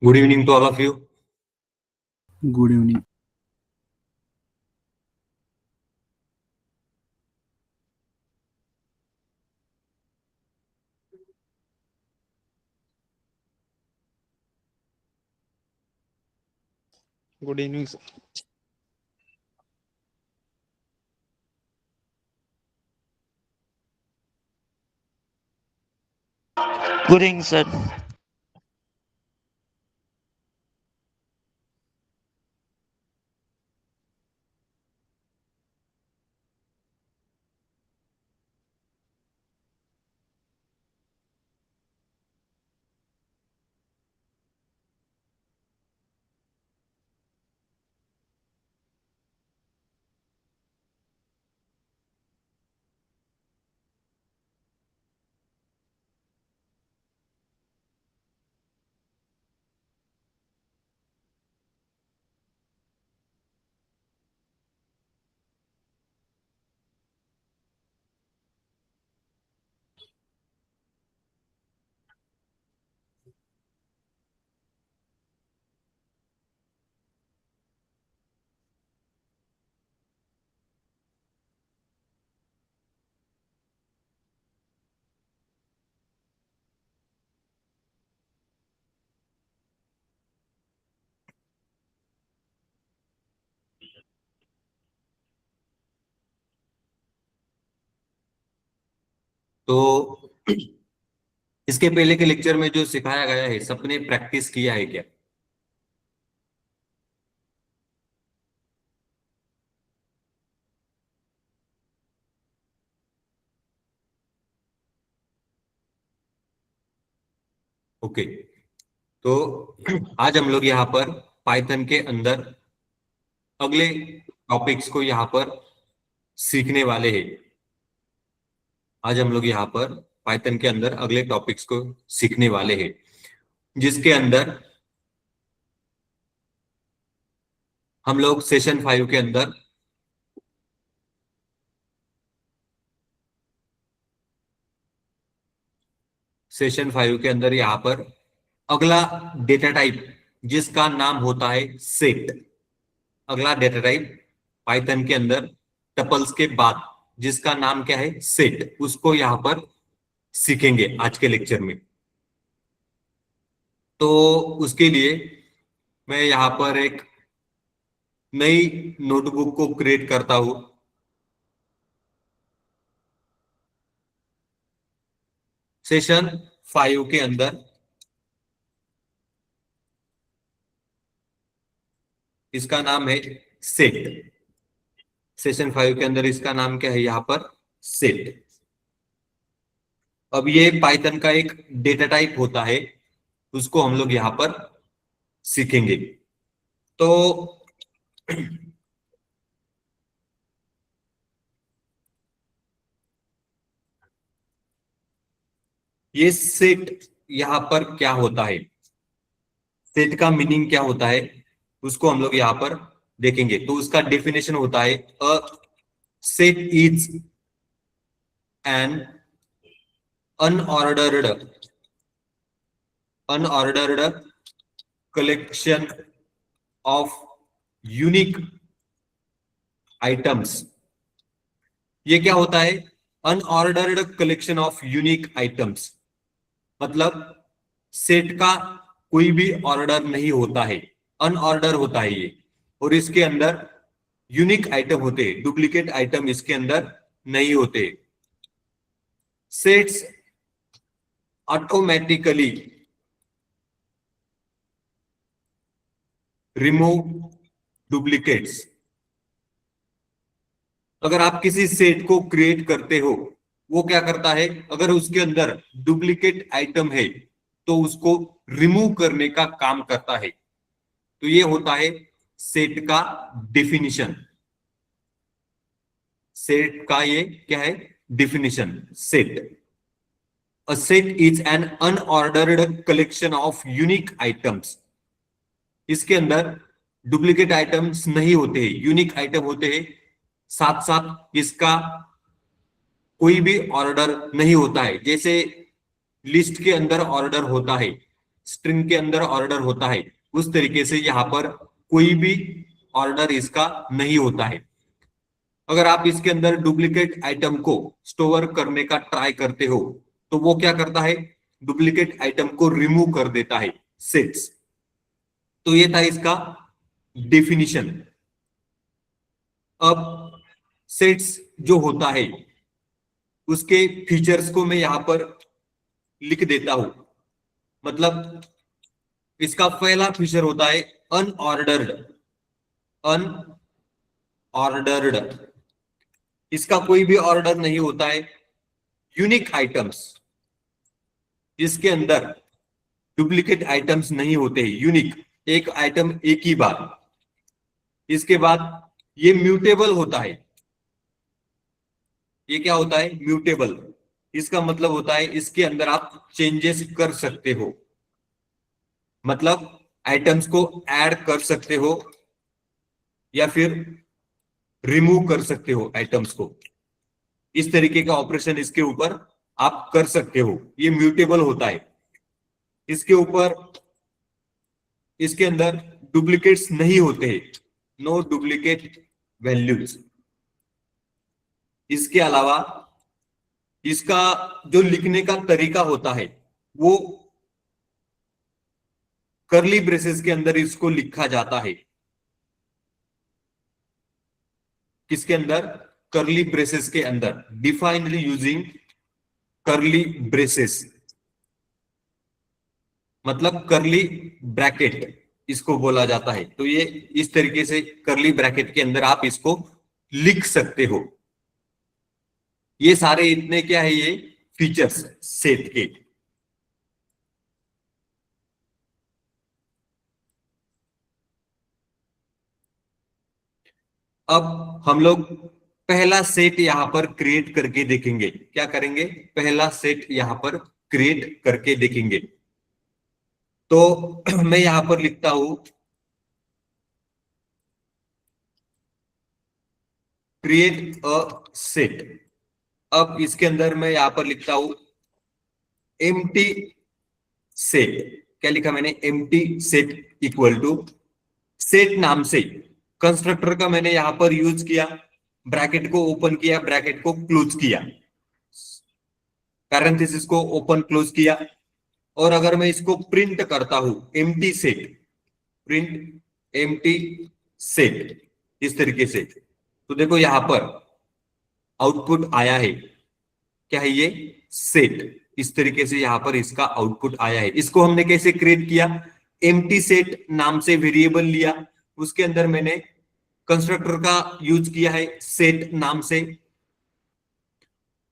Good evening to all of you. Good evening. Good evening, sir. Good evening, sir. तो इसके पहले के lecture में जो सिखाया गया है सबने प्रैक्टिस किया है क्या? ओके, तो आज हम लोग यहाँ पर पाइथन के अंदर अगले टॉपिक्स को यहाँ पर सीखने वाले हैं। आज हम लोग यहाँ पर पाइथन के अंदर अगले टॉपिक्स को सीखने वाले हैं, जिसके अंदर हम लोग सेशन 5 के अंदर यहाँ पर अगला डेटा टाइप जिसका नाम होता है सेट, अगला डेटा टाइप पाइथन के अंदर टपल्स के बाद जिसका नाम क्या है सेट, उसको यहाँ पर सीखेंगे आज के लेक्चर में। तो उसके लिए मैं यहाँ पर एक नई नोटबुक को क्रिएट करता हूं। सेशन 5 के अंदर इसका नाम है सेट। सेशन 5 के अंदर इसका नाम क्या है यहाँ पर सेट। अब ये पाइथन का एक डेटा टाइप होता है, उसको हम लोग यहाँ पर सीखेंगे। तो ये सेट यहाँ पर क्या होता है, सेट का मीनिंग क्या होता है, उसको हम लोग यहाँ पर देखेंगे। तो उसका डेफिनेशन होता है a set is an unordered collection of unique items। ये क्या होता है unordered collection of unique items, मतलब सेट का कोई भी ऑर्डर नहीं होता है, अनऑर्डर होता है ये, और इसके अंदर यूनिक आइटम होते हैं, डुप्लीकेट आइटम इसके अंदर नहीं होते। Sets automatically remove duplicates. अगर आप किसी सेट को क्रिएट करते हो, वो क्या करता है, अगर उसके अंदर डुप्लीकेट आइटम है तो उसको रिमूव करने का काम करता है। तो ये होता है सेट का डेफिनिशन। सेट का ये क्या है definition, set a set is an unordered collection of unique items. इसके अंदर डुप्लीकेट आइटम्स नहीं होते हैं, यूनिक आइटम होते हैं, साथ साथ इसका कोई भी ऑर्डर नहीं होता है। जैसे लिस्ट के अंदर ऑर्डर होता है, स्ट्रिंग के अंदर ऑर्डर होता है उस तरीके से यहाँ पर कोई भी ऑर्डर इसका नहीं होता है। अगर आप इसके अंदर डुप्लीकेट आइटम को स्टोर करने का ट्राई करते हो तो वो क्या करता है, डुप्लीकेट आइटम को रिमूव कर देता है सेट्स। तो ये था इसका डेफिनिशन। अब सेट्स जो होता है उसके फीचर्स को मैं यहां पर लिख देता हूं। मतलब इसका पहला फीचर होता है अनऑर्डर्ड। अनऑर्डर्ड, इसका कोई भी ऑर्डर नहीं होता है। यूनिक आइटम्स, इसके अंदर डुप्लीकेट आइटम्स नहीं होते हैं, यूनिक, एक आइटम एक ही बार। इसके बाद ये म्यूटेबल होता है। ये क्या होता है, म्यूटेबल। इसका मतलब होता है इसके अंदर आप चेंजेस कर सकते हो, मतलब आइटम्स को ऐड कर सकते हो या फिर रिमूव कर सकते हो आइटम्स को। इस तरीके का ऑपरेशन इसके ऊपर आप कर सकते हो, ये म्यूटेबल होता है। इसके ऊपर, इसके अंदर डुप्लीकेट्स नहीं होते हैं, नो डुप्लीकेट वैल्यूज। इसके अलावा इसका जो लिखने का तरीका होता है वो कर्ली ब्रेसेस के अंदर इसको लिखा जाता है। किसके अंदर, कर्ली ब्रेसेस के अंदर, डिफाइनली यूजिंग कर्ली ब्रेसेस, मतलब कर्ली ब्रैकेट इसको बोला जाता है। तो ये इस तरीके से कर्ली ब्रैकेट के अंदर आप इसको लिख सकते हो। ये सारे इतने क्या है, ये फीचर्स सेट के। अब हम लोग पहला सेट यहां पर क्रिएट करके देखेंगे। क्या करेंगे, पहला सेट यहां पर क्रिएट करके देखेंगे। तो मैं यहां पर लिखता हूं क्रिएट अ सेट। अब इसके अंदर मैं यहां पर लिखता हूं एम्प्टी सेट। क्या लिखा मैंने, empty set equal to, set नाम से कंस्ट्रक्टर का मैंने यहां पर यूज किया, ब्रैकेट को ओपन किया, ब्रैकेट को क्लोज किया, पैरेंथेसिस को ओपन क्लोज किया। और अगर मैं इसको प्रिंट करता हूं empty set, print empty set इस तरीके से, तो देखो यहां पर आउटपुट आया है। क्या है ये, सेट। इस तरीके से यहां पर इसका आउटपुट आया है। इसको हमने कैसे क्रिएट किया, एम्प्टी सेट नाम से वेरिएबल लिया, उसके अंदर मैंने कंस्ट्रक्टर का यूज किया है सेट नाम से,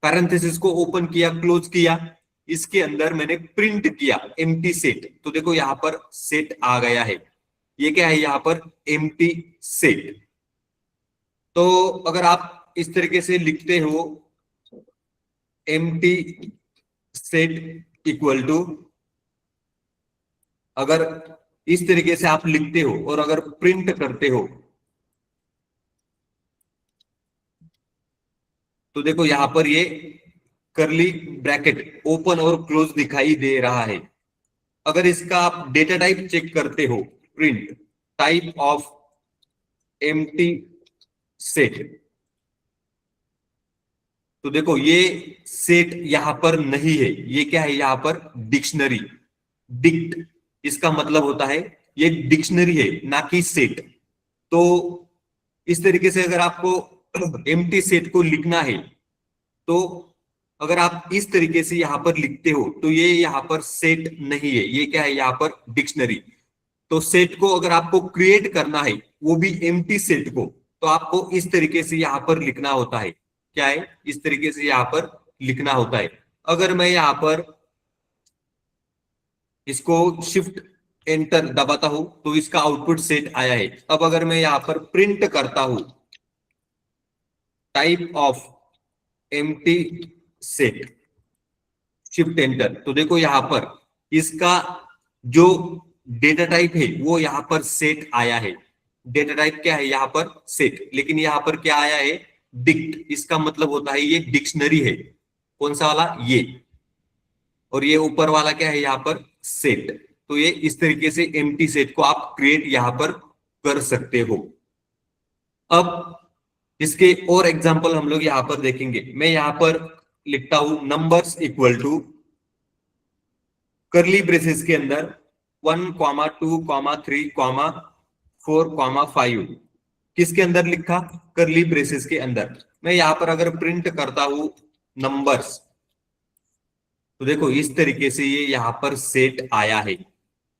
पैरेंथेसिस को ओपन किया, क्लोज किया, इसके अंदर मैंने प्रिंट किया एम्प्टी सेट। तो देखो यहां पर सेट आ गया है। ये क्या है, यहां पर एम्प्टी सेट। तो अगर आप इस तरीके से लिखते हो एम्प्टी सेट इक्वल टू, अगर इस तरीके से आप लिखते हो और अगर प्रिंट करते हो तो देखो यहां पर ये कर्ली ब्रैकेट ओपन और क्लोज दिखाई दे रहा है। अगर इसका आप डेटा टाइप चेक करते हो, print type of empty set, तो देखो ये सेट यहां पर नहीं है। ये क्या है, यहां पर डिक्शनरी, डिक्ट, इसका मतलब होता है ये डिक्शनरी है ना कि सेट। तो इस तरीके से अगर आपको एम्प्टी सेट को लिखना है तो अगर आप इस तरीके से यहां पर लिखते हो तो ये यहां पर सेट नहीं है, ये क्या है, यहां पर डिक्शनरी। तो सेट को अगर आपको क्रिएट करना है वो भी एम्प्टी सेट को, तो आपको इस तरीके से यहां पर लिखना होता है। क्या है, इस तरीके से यहां पर लिखना होता है। अगर मैं यहां पर इसको शिफ्ट एंटर दबाता हूं तो इसका आउटपुट सेट आया है। अब अगर मैं यहां पर प्रिंट करता हूं type of empty set, shift enter, तो देखो यहां पर इसका जो डेटा टाइप है वो यहां पर सेट आया है। डेटा टाइप क्या है, यहां पर सेट, लेकिन यहां पर क्या आया है, डिक्ट। इसका मतलब होता है ये डिक्शनरी है। कौन सा वाला, ये। और ये ऊपर वाला क्या है, यहां पर सेट। तो ये इस तरीके से एम्प्टी सेट को आप क्रिएट यहां पर कर सकते हो। अब इसके और एग्जांपल हम लोग यहां पर देखेंगे। मैं यहां पर लिखता हूं numbers equal to curly braces के अंदर 1, 2, 3, 4, 5। किसके अंदर लिखा? करली ब्रेसेस के अंदर। मैं यहां पर अगर प्रिंट करता हूं नंबर्स, तो देखो इस तरीके से ये यहां पर सेट आया है।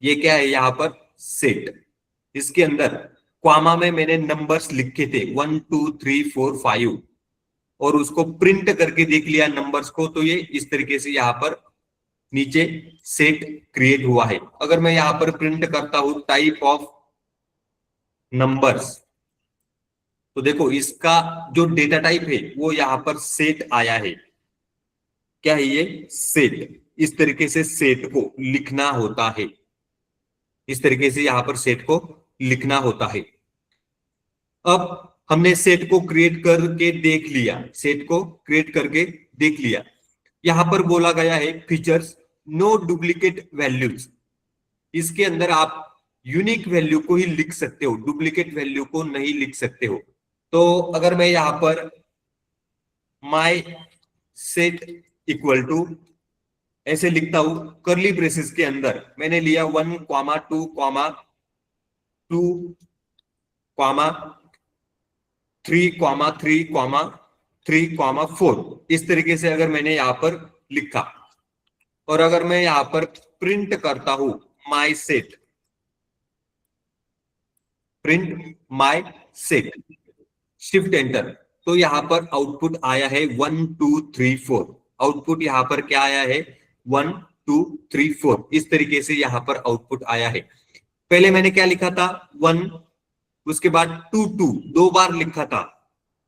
ये क्या है? यहां पर सेट। इसके अंदर क्वामा में मैंने नंबर्स लिखे थे 1, 2, 3, 4, 5 और उसको प्रिंट करके देख लिया नंबर्स को, तो ये इस तरीके से यहां पर नीचे सेट क्रिएट हुआ है। अगर मैं यहां पर प्रिंट करता हूं टाइप ऑफ नंबर्स, तो देखो इसका जो डेटा टाइप है वो यहां पर सेट आया है। क्या है ये? सेट। इस तरीके से सेट को लिखना होता है। इस तरीके से यहां पर सेट को लिखना होता है। अब हमने सेट को क्रिएट करके देख लिया, सेट को क्रिएट करके देख लिया। यहां पर बोला गया है फीचर्स नो डुप्लीकेट वैल्यूज। इसके अंदर आप यूनिक वैल्यू को ही लिख सकते हो, डुप्लीकेट वैल्यू को नहीं लिख सकते हो। तो अगर मैं यहां पर माई सेट इक्वल टू ऐसे लिखता हूं, करली ब्रेसेस के अंदर मैंने लिया 1, 2, 2, 3, 3, 4 इस तरीके से अगर मैंने यहां पर लिखा, और अगर मैं यहां पर प्रिंट करता हूं my set, print my set, shift enter, तो यहां पर आउटपुट आया है 1, 2, 3, 4। आउटपुट यहां पर क्या आया है? 1, 2, 3, 4 इस तरीके से यहां पर आउटपुट आया है। पहले मैंने क्या लिखा था? 1, उसके बाद 2, 2 दो बार लिखा था,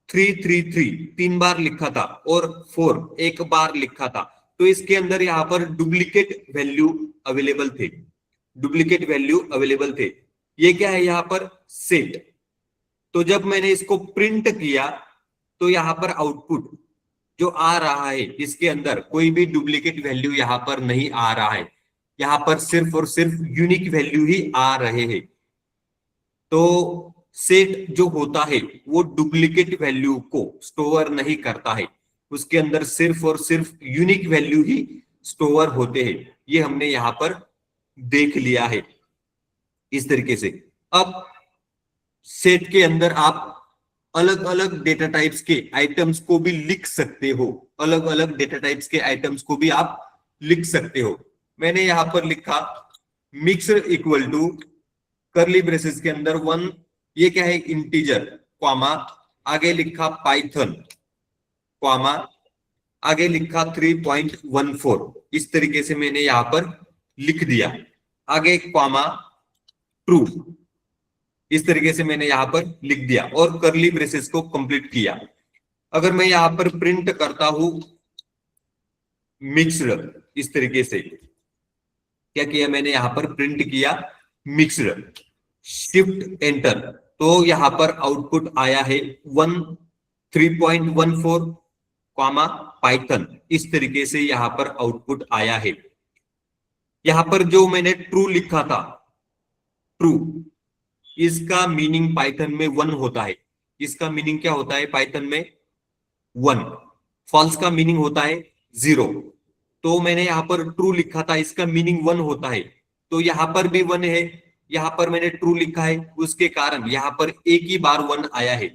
3, 3, 3 तीन बार लिखा था, और 4 एक बार लिखा था। तो इसके अंदर यहां पर डुप्लीकेट वैल्यू अवेलेबल थे, डुप्लीकेट वैल्यू अवेलेबल थे। ये क्या है? यहां पर सेट। तो जब मैंने इसको प्रिंट किया तो यहां पर आउटपुट जो आ रहा है, इसके अंदर कोई भी डुप्लीकेट वैल्यू यहां पर नहीं आ रहा है। यहां पर सिर्फ और सिर्फ यूनिक वैल्यू ही आ रहे हैं। तो सेट जो होता है वो डुप्लीकेट वैल्यू को स्टोर नहीं करता है, उसके अंदर सिर्फ और सिर्फ यूनिक वैल्यू ही स्टोर होते हैं। ये हमने यहां पर देख लिया है इस तरीके से। अब सेट के अंदर आप अलग अलग डेटा टाइप्स के आइटम्स को भी लिख सकते हो, अलग अलग डेटा टाइप्स के आइटम्स को भी आप लिख सकते हो। मैंने यहां पर लिखा mixer equal to curly braces के अंदर 1, ये क्या है? इंटीजर, क्वामा, आगे लिखा पाइथन, क्वामा, आगे लिखा 3.14। इस तरीके से मैंने यहां पर लिख दिया। आगे क्वामा ट्रू, इस तरीके से मैंने यहां पर लिख दिया और करली ब्रेसेस को कंप्लीट किया। अगर मैं यहां पर प्रिंट करता हूं मिक्सड, इस तरीके से क्या किया मैंने? यहां पर प्रिंट किया मिक्सड, शिफ्ट एंटर, तो यहां पर आउटपुट आया है 1, 3.14 कॉमा पाइथन। इस तरीके से यहां पर आउटपुट आया है। यहां पर जो मैंने ट्रू लिखा था, ट्रू, इसका मीनिंग पाइथन में 1 होता है। इसका मीनिंग क्या होता है पाइथन में? 1। फॉल्स का मीनिंग होता है 0। तो मैंने यहां पर ट्रू लिखा था, इसका मीनिंग 1 होता है, तो यहां पर भी 1 है। यहां पर मैंने ट्रू लिखा है, उसके कारण यहां पर एक ही बार 1 आया है।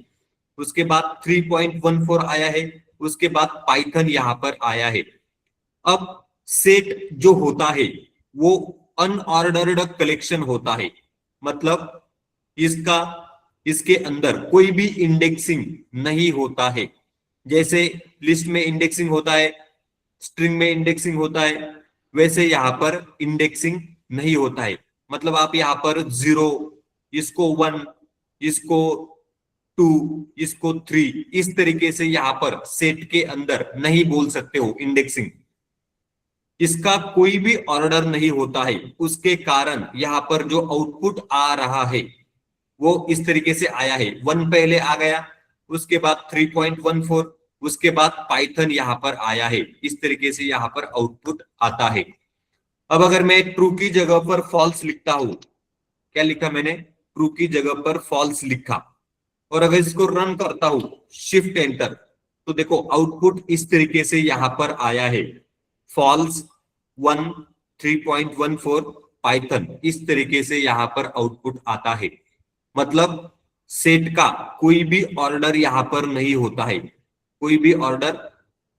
उसके बाद 3.14 आया है, उसके बाद पाइथन यहां पर आया है। अब सेट जो होता है वो अनऑर्डर्ड कलेक्शन होता है, मतलब इसके अंदर कोई भी इंडेक्सिंग नहीं होता है। जैसे लिस्ट में इंडेक्सिंग होता है, स्ट्रिंग में इंडेक्सिंग होता है, वैसे यहां पर इंडेक्सिंग नहीं होता है। मतलब आप यहां पर 0, इसको 1, इसको 2, इसको 3 इस तरीके से यहां पर सेट के अंदर नहीं बोल सकते हो इंडेक्सिंग। इसका कोई भी ऑर्डर नहीं होता है, उसके कारण यहां पर जो आउटपुट आ रहा है वो इस तरीके से आया है। 1 पहले आ गया, उसके बाद 3.14, उसके बाद पाइथन यहां पर आया है। इस तरीके से यहां पर आउटपुट आता है। अब अगर मैं ट्रू की जगह पर फॉल्स लिखता हूं, क्या लिखा मैंने, ट्रू की जगह पर फॉल्स लिखा, और अगर इसको रन करता हूं शिफ्ट एंटर, तो देखो आउटपुट इस तरीके से यहां पर आया है, फॉल्स 1 3.14 पाइथन, इस तरीके से यहां पर आउटपुट आता है। मतलब सेट का कोई भी ऑर्डर यहां पर नहीं होता है, कोई भी ऑर्डर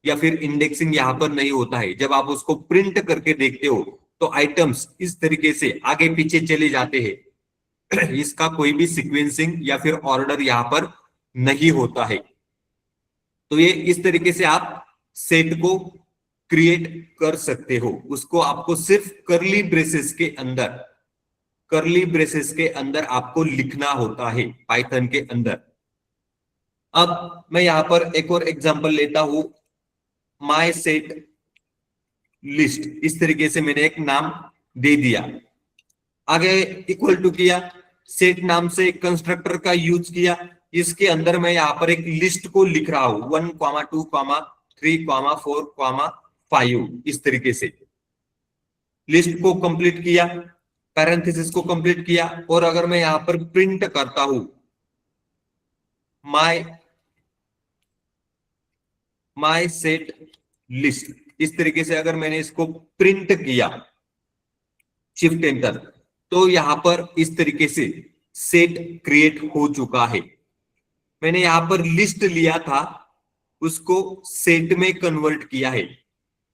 या फिर इंडेक्सिंग यहां पर नहीं होता है। जब आप उसको प्रिंट करके देखते हो तो आइटम्स इस तरीके से आगे पीछे चले जाते हैं, इसका कोई भी सीक्वेंसिंग या फिर ऑर्डर यहां पर नहीं होता है। तो ये इस तरीके से आप सेट को क्रिएट कर सकते हो। उसको आपको सिर्फ करली ब्रेसेस के अंदर आपको लिखना होता है पाइथन के अंदर। अब मैं यहां पर एक और एग्जांपल लेता हूं, माय सेट लिस्ट, इस तरीके से मैंने एक नाम दे दिया, आगे इक्वल टू किया, सेट नाम से कंस्ट्रक्टर का यूज किया, इसके अंदर मैं यहाँ पर एक लिस्ट को लिख रहा हूं 1, 2, 3, 4, 5, इस तरीके से लिस्ट को कंप्लीट किया, पैरेंथेसिस को कंप्लीट किया, और अगर मैं यहां पर प्रिंट करता हूं माय सेट लिस्ट, इस तरीके से अगर मैंने इसको प्रिंट किया शिफ्ट एंटर, तो यहां पर इस तरीके से सेट क्रिएट हो चुका है। मैंने यहां पर लिस्ट लिया था, उसको सेट में कन्वर्ट किया है।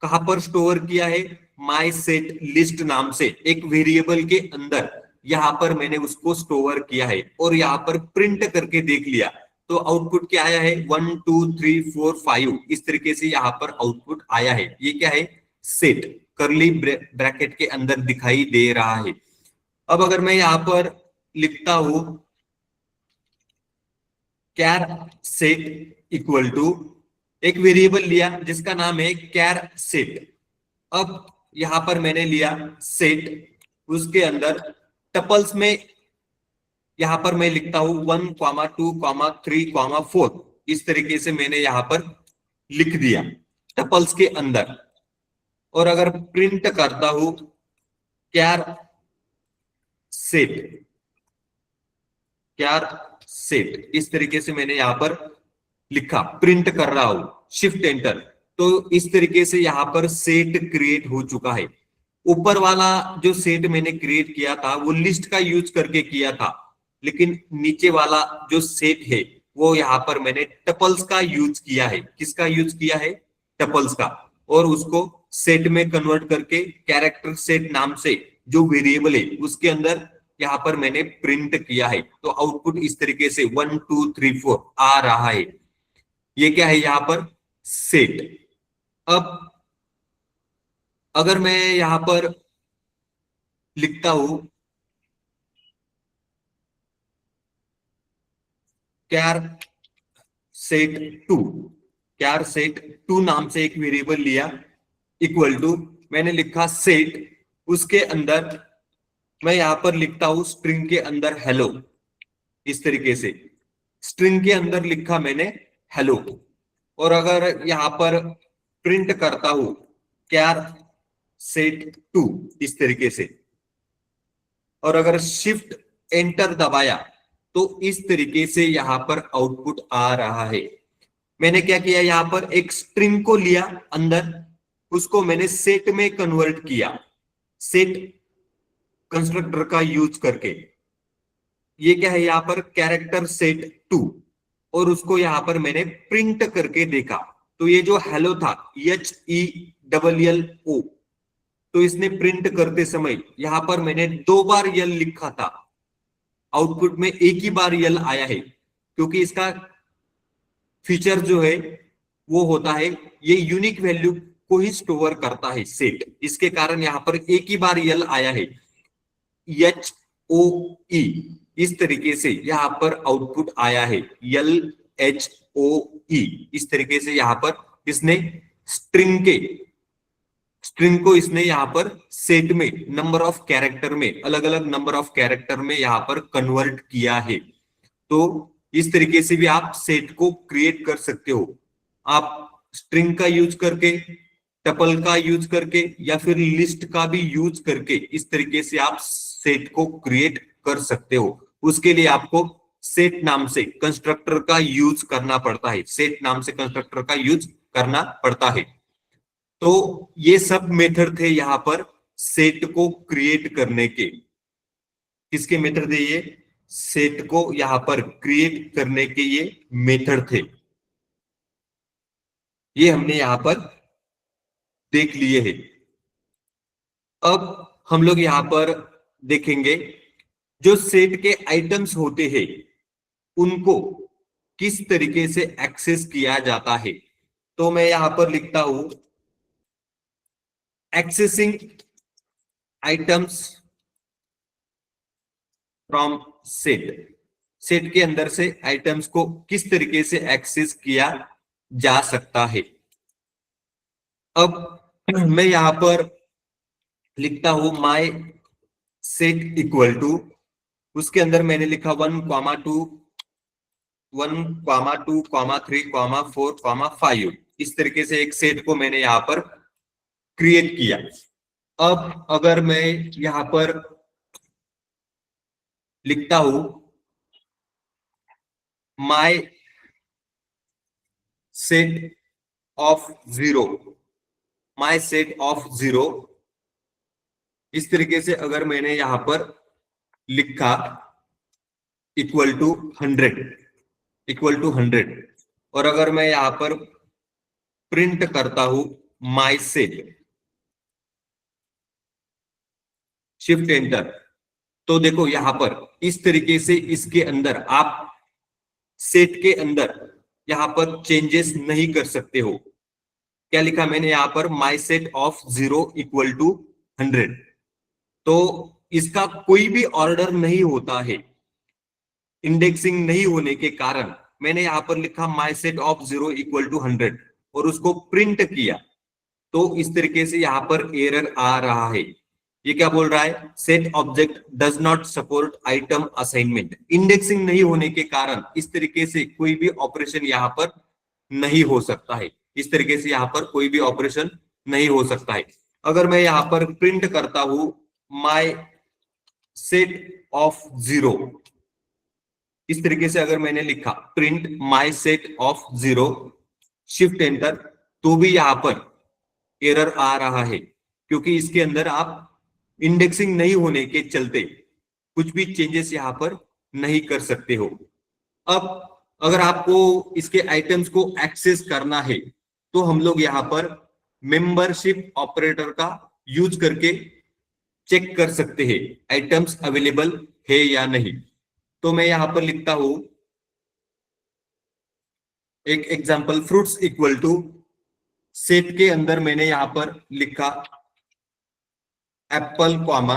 कहां पर स्टोर किया है, माय सेट लिस्ट नाम से एक वेरिएबल के अंदर यहां पर मैंने उसको स्टोर किया है, और यहां पर प्रिंट करके देख लिया तो आउटपुट क्या आया है, 1 2 3 4 5, इस तरीके से यहां पर आउटपुट आया है। ये क्या है, सेट करली ब्रैकेट के अंदर दिखाई दे रहा है। अब अगर मैं यहां पर लिखता हूं कैर सेट इक्वल टू, एक वेरिएबल लिया जिसका नाम है कैर सेट, अब यहां पर मैंने लिया सेट, उसके अंदर टपल्स में यहां पर मैं लिखता हूं 1, 2, 3, 4, इस तरीके से मैंने यहां पर लिख दिया टपल्स के अंदर। और अगर प्रिंट करता हूं कैर सेट इस तरीके से मैंने यहां पर लिखा, प्रिंट कर रहा हूं शिफ्ट एंटर, तो इस तरीके से यहां पर सेट क्रिएट हो चुका है। ऊपर वाला जो सेट मैंने क्रिएट किया था वो लिस्ट का यूज करके किया था, लेकिन नीचे वाला जो सेट है वो यहाँ पर मैंने टपल्स का यूज किया है। किसका यूज किया है, टपल्स का, और उसको सेट में कन्वर्ट करके कैरेक्टर सेट नाम से जो वेरिएबल है उसके अंदर यहाँ पर मैंने प्रिंट किया है। तो आउटपुट इस तरीके से 1 2 3 4 आ रहा है। ये क्या है, यहाँ पर सेट। अब अगर मैं यहां पर लिखता हूं कैर सेट टू नाम से एक वेरिएबल लिया, इक्वल टू मैंने लिखा सेट, उसके अंदर मैं यहां पर लिखता हूं स्ट्रिंग के अंदर हेलो, इस तरीके से स्ट्रिंग के अंदर लिखा मैंने हेलो। और अगर यहां पर प्रिंट करता हूं कैर सेट टू, इस तरीके से, और अगर शिफ्ट एंटर दबाया तो इस तरीके से यहां पर आउटपुट आ रहा है। मैंने क्या किया, यहां पर एक स्ट्रिंग को लिया अंदर, उसको मैंने सेट में कन्वर्ट किया सेट कंस्ट्रक्टर का यूज करके। ये क्या है, यहां पर कैरेक्टर सेट टू, और उसको यहां पर मैंने प्रिंट करके देखा तो ये जो हेलो था HELLO, तो इसने प्रिंट करते समय यहां पर मैंने 2 बार यल लिखा था, आउटपुट में एक ही बार यल आया है, क्योंकि इसका फीचर जो है वो होता है ये यूनिक वैल्यू को ही स्टोर करता है सेट, इसके कारण यहां पर एक ही बार यल आया है HOE, इस तरीके से यहां पर आउटपुट आया है LHOE। इस तरीके से यहां पर इसने स्ट्रिंग को इसने यहां पर सेट में नंबर ऑफ कैरेक्टर में, अलग अलग नंबर ऑफ कैरेक्टर में यहां पर कन्वर्ट किया है। तो इस तरीके से भी आप सेट को क्रिएट कर सकते हो। आप स्ट्रिंग का यूज करके, टपल का यूज करके या फिर लिस्ट का भी यूज करके इस तरीके से आप सेट को क्रिएट कर सकते हो। उसके लिए आपको सेट नाम से कंस्ट्रक्टर का यूज करना पड़ता है, सेट नाम से कंस्ट्रक्टर का यूज करना पड़ता है। तो ये सब मेथड थे यहां पर सेट को क्रिएट करने के। किसके मेथड थे ये? सेट को यहां पर क्रिएट करने के ये मेथड थे, ये हमने यहां पर देख लिए हैं। अब हम लोग यहां पर देखेंगे जो सेट के आइटम्स होते हैं उनको किस तरीके से एक्सेस किया जाता है। तो मैं यहां पर लिखता हूं accessing items from set. Set के अंदर से आइटम्स को किस तरीके से एक्सेस किया जा सकता है। अब मैं यहां पर लिखता हूं माय सेट इक्वल टू, उसके अंदर मैंने लिखा 1,2 1,2 3 4 5। इस तरीके से एक सेट को मैंने यहां पर क्रिएट किया। अब अगर मैं यहां पर लिखता हूं my set of 0, my set of 0, इस तरीके से अगर मैंने यहां पर लिखा इक्वल टू 100, और अगर मैं यहां पर प्रिंट करता हूं माय सेट, शिफ्ट एंटर, तो देखो यहां पर इस तरीके से इसके अंदर आप सेट के अंदर यहां पर चेंजेस नहीं कर सकते हो। क्या लिखा मैंने यहां पर? My set of 0 equal to 100। तो इसका कोई भी ऑर्डर नहीं होता है, इंडेक्सिंग नहीं होने के कारण मैंने यहां पर लिखा my set of 0 equal to 100 और उसको प्रिंट किया। तो इस तरीके से यहां पर एरर आ रहा है। ये क्या बोल रहा है? Set object does not support item assignment. Indexing नहीं होने के कारण इस तरीके से कोई भी ऑपरेशन यहां पर नहीं हो सकता है। इस तरीके से यहां पर कोई भी ऑपरेशन नहीं हो सकता है। अगर मैं यहां पर प्रिंट करता हूं माय सेट ऑफ 0, इस तरीके से अगर मैंने लिखा print my set of 0, shift enter, तो भी यहां पर एरर आ रहा है क्योंकि इसके अंदर आप इंडेक्सिंग नहीं होने के चलते कुछ भी चेंजेस यहां पर नहीं कर सकते हो। अब अगर आपको इसके आइटम्स को एक्सेस करना है तो हम लोग यहां पर मेंबरशिप ऑपरेटर का यूज करके चेक कर सकते हैं आइटम्स अवेलेबल है या नहीं। तो मैं यहां पर लिखता हूं एक example, fruits equal to, set के अंदर मैंने यहां पर लिखा apple comma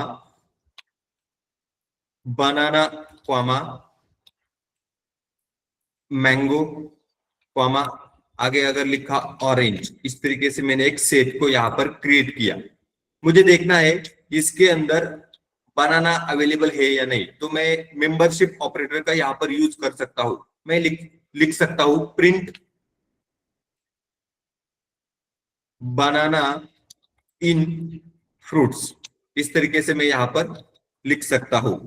banana comma mango comma आगे अगर लिखा ऑरेंज। इस तरीके से मैंने एक सेट को यहां पर क्रिएट किया। मुझे देखना है इसके अंदर बनाना अवेलेबल है या नहीं। तो मैं मेंबरशिप ऑपरेटर का यहां पर यूज कर सकता हूं। मैं लिख सकता हूं प्रिंट बनाना इन फ्रूट्स। इस तरीके से मैं यहां पर लिख सकता हूं,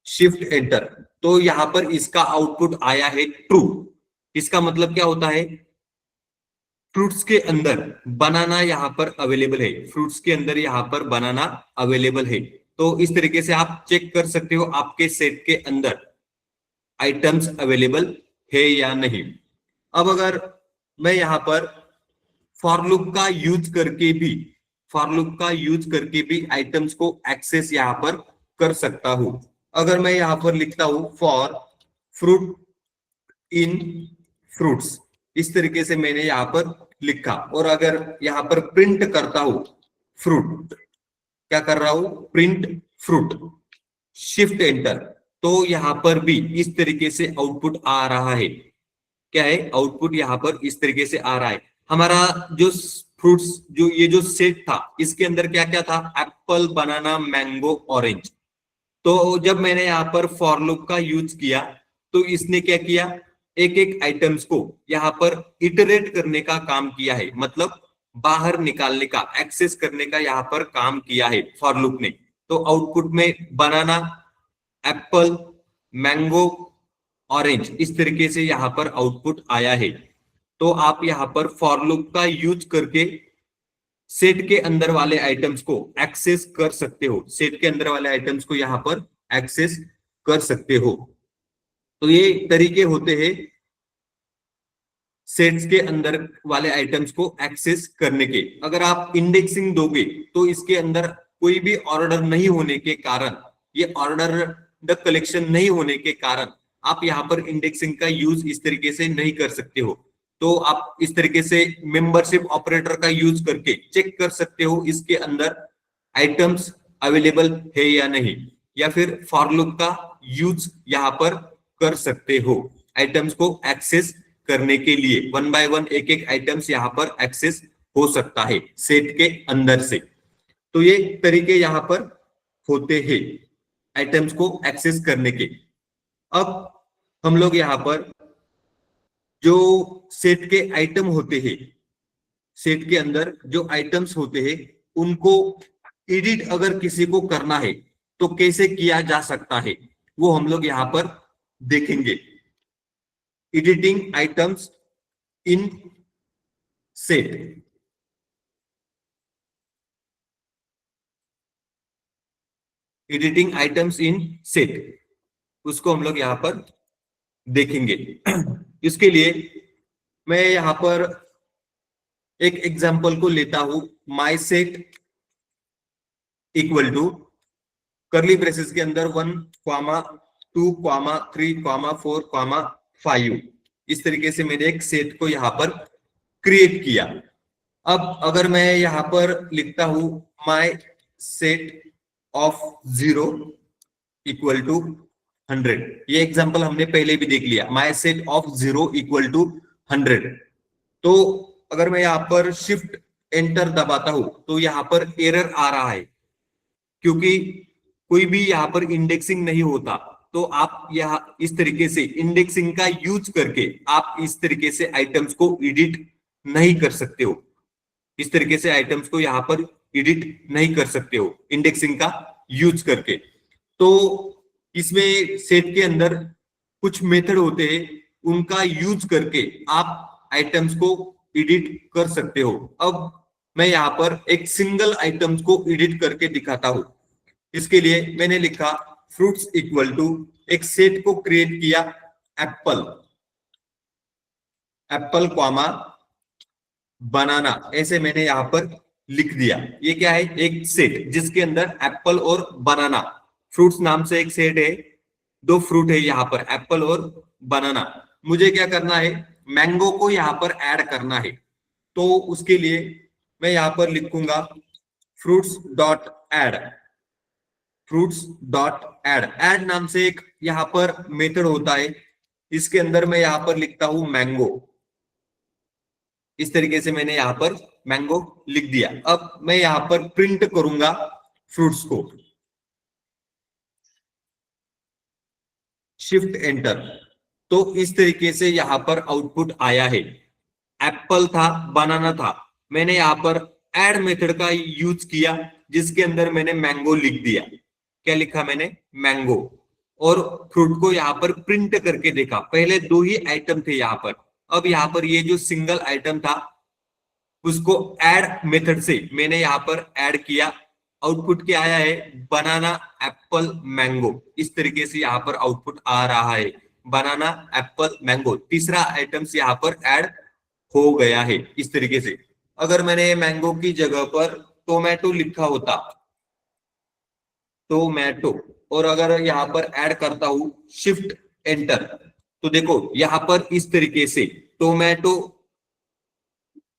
शिफ्ट एंटर, तो यहां पर इसका आउटपुट आया है ट्रू। इसका मतलब क्या होता है? फ्रूट्स के अंदर बनाना यहां पर अवेलेबल है, फ्रूट्स के अंदर यहां पर बनाना अवेलेबल है। तो इस तरीके से आप चेक कर सकते हो आपके सेट के अंदर आइटम्स अवेलेबल है या नहीं। अब अगर मैं यहां पर फॉर लूप का यूज करके भी, फॉर लूप का यूज करके भी आइटम्स को एक्सेस यहां पर कर सकता हूं। अगर मैं यहां पर लिखता हूं फॉर फ्रूट इन फ्रूट्स, इस तरीके से मैंने यहां पर लिखा, और अगर यहां पर प्रिंट करता हूं फ्रूट, क्या कर रहा हूं? प्रिंट फ्रूट, शिफ्ट एंटर, तो यहां पर भी इस तरीके से आउटपुट आ रहा है। क्या है? आउटपुट यहां पर इस तरीके से आ रहा है। हमारा जो फ्रूट्स, जो ये जो सेट था, इसके अंदर क्या क्या था? Apple, banana, mango, orange. तो जब मैंने यहां पर फॉर लूप का यूज किया तो इसने क्या किया? एक एक आइटम्स को यहाँ पर इटरेट करने का काम किया है, मतलब बाहर निकालने का, एक्सेस करने का यहाँ पर काम किया है फॉर लूप ने। तो आउटपुट में बनाना, एप्पल, मैंगो, ऑरेंज, इस तरीके से यहाँ पर आउटपुट आया है। तो आप यहाँ पर फॉर लूप का यूज करके सेट के अंदर वाले आइटम्स को एक्सेस कर सकते हो, सेट के अंदर वाले आइटम्स को यहाँ पर एक्सेस कर सकते हो। तो ये तरीके होते हैं सेट्स के अंदर वाले आइटम्स को एक्सेस करने के। अगर आप इंडेक्सिंग दोगे तो इसके अंदर कोई भी ऑर्डर नहीं होने के कारण, ये ऑर्डर द कलेक्शन नहीं होने के कारण आप यहाँ पर इंडेक्सिंग का यूज इस तरीके से नहीं कर सकते हो। तो आप इस तरीके से मेंबरशिप ऑपरेटर का यूज करके चेक कर सकते हो इसके अंदर आइटम्स अवेलेबल है या नहीं, या फिर फॉर लूप का यूज यहाँ पर कर सकते हो आइटम्स को एक्सेस करने के लिए। वन बाय वन एक एक आइटम्स यहाँ पर एक्सेस हो सकता है सेट के अंदर से। तो ये तरीके यहाँ पर होते हैं आइटम्स को एक्सेस करने के। अब हम लोग यहाँ पर जो सेट के आइटम होते हैं, सेट के अंदर जो आइटम्स होते हैं उनको एडिट अगर किसी को करना है तो कैसे किया जा सकता है, वो हम लोग यहाँ पर देखेंगे। Editing items in set. Editing items in set, उसको हम लोग यहाँ पर देखेंगे। इसके लिए मैं यहाँ पर एक एग्जांपल को लेता हूं, my set equal to curly braces के अंदर 1, 2, 3, 4, 5। इस तरीके से मैंने एक सेट को यहाँ पर क्रिएट किया। अब अगर मैं यहाँ पर लिखता हूं my set of 0 equal to 100, ये एग्जांपल हमने पहले भी देख लिया, my set of 0 equal to 100। तो अगर मैं यहाँ पर शिफ्ट एंटर दबाता हूं तो यहाँ पर एरर आ रहा है, क्योंकि कोई भी यहाँ पर इंडेक्सिंग नहीं होता। तो आप यहाँ इस तरीके से इंडेक्सिंग का यूज करके आप इस तरीके से आइटम्स को एडिट नहीं कर सकते हो, इस तरीके से आइटम्स को यहाँ पर एडिट नहीं कर सकते हो इंडेक्सिंग का यूज करके। तो इसमें सेट के अंदर कुछ मेथड होते हैं, उनका यूज करके आप आइटम्स को एडिट कर सकते हो। अब मैं यहाँ पर एक सिंगल आइटम्स को एडिट करके दिखाता हूं। इसके लिए मैंने लिखा फ्रूट्स इक्वल टू, एक सेट को क्रिएट किया एप्पल, एप्पल कॉमा बनाना, ऐसे मैंने यहाँ पर लिख दिया। ये क्या है, एक सेट जिसके अंदर एप्पल और बनाना, फ्रूट्स नाम से एक सेट है, 2 फ्रूट है यहाँ पर, एप्पल और बनाना। मुझे क्या करना है, मैंगो को यहाँ पर ऐड करना है। तो उसके लिए मैं यहाँ पर लिखूंगा fruits dot add, fruits dot add. Add नाम से एक यहाँ पर मेथड होता है, इसके अंदर मैं यहाँ पर लिखता हूं मैंगो। इस तरीके से मैंने यहाँ पर मैंगो लिख दिया। अब मैं यहाँ पर प्रिंट करूंगा फ्रूट्स को, शिफ्ट एंटर। तो इस तरीके से यहाँ पर आउटपुट आया है। एप्पल था, बनाना था, मैंने यहाँ पर ऐड मेथड का यूज किया जिसके अंदर मैंने मैंगो लिख दिया। क्या लिखा मैंने, मैंगो, और फ्रूट को यहाँ पर प्रिंट करके देखा। पहले 2 ही आइटम थे यहाँ पर, अब यहाँ पर ये जो सिंगल आइटम था उसको ऐड मेथड से मैंने यहाँ पर ऐड किया। आउटपुट क्या आया है, बनाना एप्पल मैंगो। इस तरीके से यहाँ पर आउटपुट आ रहा है, बनाना एप्पल मैंगो। तीसरा आइटम्स यहाँ पर ऐड हो गया है इस तरीके से। अगर मैंने मैंगो की जगह पर टोमेटो लिखा होता, टोमेटो, और अगर यहाँ पर ऐड करता हूं शिफ्ट एंटर, तो देखो यहाँ पर इस तरीके से टोमेटो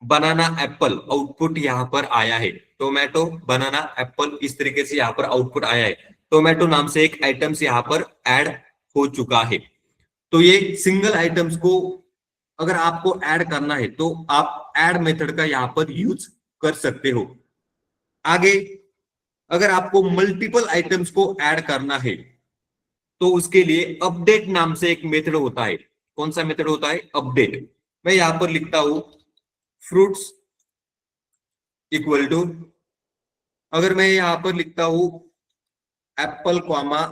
बनाना एप्पल आउटपुट यहाँ पर आया है। टोमेटो बनाना एप्पल, इस तरीके से यहाँ पर आउटपुट आया है। टोमेटो नाम से एक आइटम्स यहाँ पर ऐड हो चुका है। तो ये सिंगल आइटम्स को अगर आपको ऐड करना है तो आप ऐड मेथड का यहाँ पर यूज कर सकते हो। आगे अगर आपको मल्टीपल आइटम्स को ऐड करना है तो उसके लिए अपडेट नाम से एक मेथड होता है। कौन सा मेथड होता है? अपडेट। मैं यहां पर लिखता हूं फ्रूट्स इक्वल टू, अगर मैं यहां पर लिखता हूं एप्पल कॉमा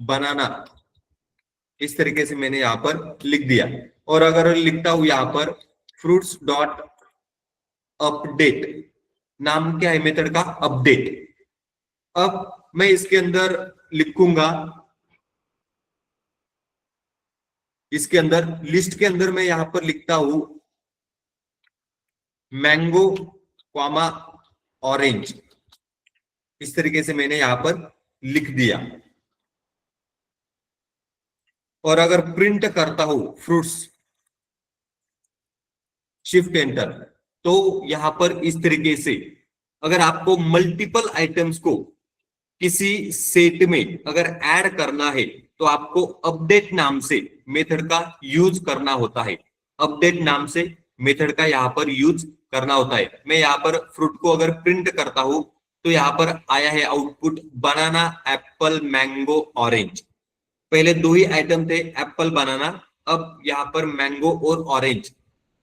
बनाना, इस तरीके से मैंने यहां पर लिख दिया। और अगर लिखता हूं यहां पर फ्रूट्स डॉट अपडेट, नाम क्या है मेथड का? अपडेट। अब मैं इसके अंदर लिखूंगा, इसके अंदर लिस्ट के अंदर मैं यहां पर लिखता हूं मैंगो कॉमा ऑरेंज, इस तरीके से मैंने यहां पर लिख दिया। और अगर प्रिंट करता हूं फ्रूट्स, शिफ्ट एंटर, तो यहां पर इस तरीके से अगर आपको मल्टीपल आइटम्स को किसी सेट में अगर ऐड करना है तो आपको अपडेट नाम से मेथड का यूज करना होता है। अपडेट नाम से मेथड का यहां पर यूज करना होता है। मैं यहां पर फ्रूट को अगर प्रिंट करता हूं तो यहां पर आया है output banana apple mango orange. पहले दो ही आइटम थे, एप्पल बनाना, अब यहाँ पर मैंगो और ऑरेंज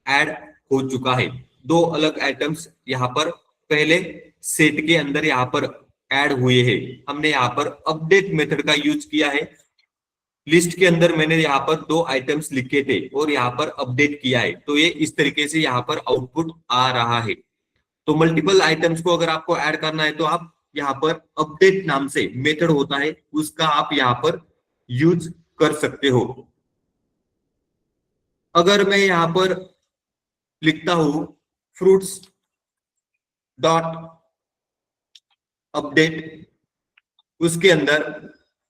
ऐड हो चुका है। दो अलग आइटम्स यहाँ पर पहले सेट के अंदर यहाँ पर ऐड हुए हैं। हमने यहाँ पर अपडेट मेथड का यूज किया है। लिस्ट के अंदर मैंने यहाँ पर दो आइटम्स लिखे थे और यहाँ पर अपडेट किया है, तो ये इस तरीके से यहाँ पर आउटपुट आ रहा है। तो मल्टीपल आइटम्स को अगर आपको ऐड करना है तो आप यहाँ पर अपडेट नाम से मेथड होता है, उसका आप यहाँ पर यूज कर सकते हो। अगर मैं यहां पर लिखता हूं फ्रूट्स डॉट अपडेट, उसके अंदर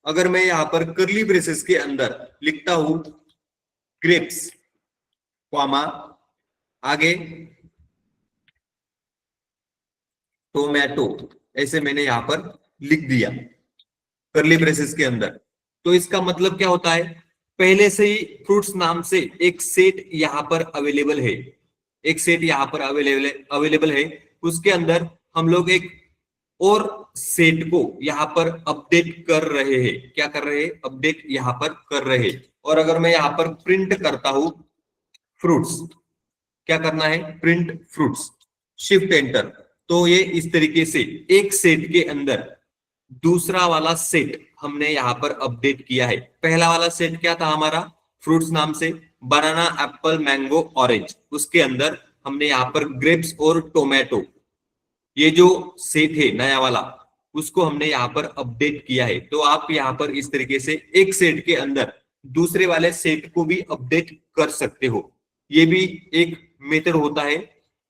अगर मैं यहां पर कर्ली ब्रेसेस के अंदर लिखता हूं ग्रेप्स कॉमा आगे टोमेटो, ऐसे मैंने यहां पर लिख दिया कर्ली ब्रेसेस के अंदर, तो इसका मतलब क्या होता है? पहले से ही फ्रूट्स नाम से एक सेट यहां पर अवेलेबल है, एक सेट यहां पर अवेलेबल है। उसके अंदर हम लोग एक और सेट को यहां पर अपडेट कर रहे हैं। क्या कर रहे हैं? अपडेट यहां पर कर रहे हैं। और अगर मैं यहां पर प्रिंट करता हूं फ्रूट्स, क्या करना है? प्रिंट फ्रूट्स, शिफ्ट एंटर, तो ये इस तरीके से एक सेट के अंदर दूसरा वाला सेट हमने यहां पर अपडेट किया है। पहला वाला सेट क्या था हमारा? फ्रूट्स नाम से बनाना एप्पल मैंगो ऑरेंज, उसके अंदर हमने यहाँ पर ग्रेप्स और टोमेटो, ये जो सेट है नया वाला, उसको हमने यहाँ पर अपडेट किया है। तो आप यहाँ पर इस तरीके से एक सेट के अंदर दूसरे वाले सेट को भी अपडेट कर सकते हो। ये भी एक मेथड होता है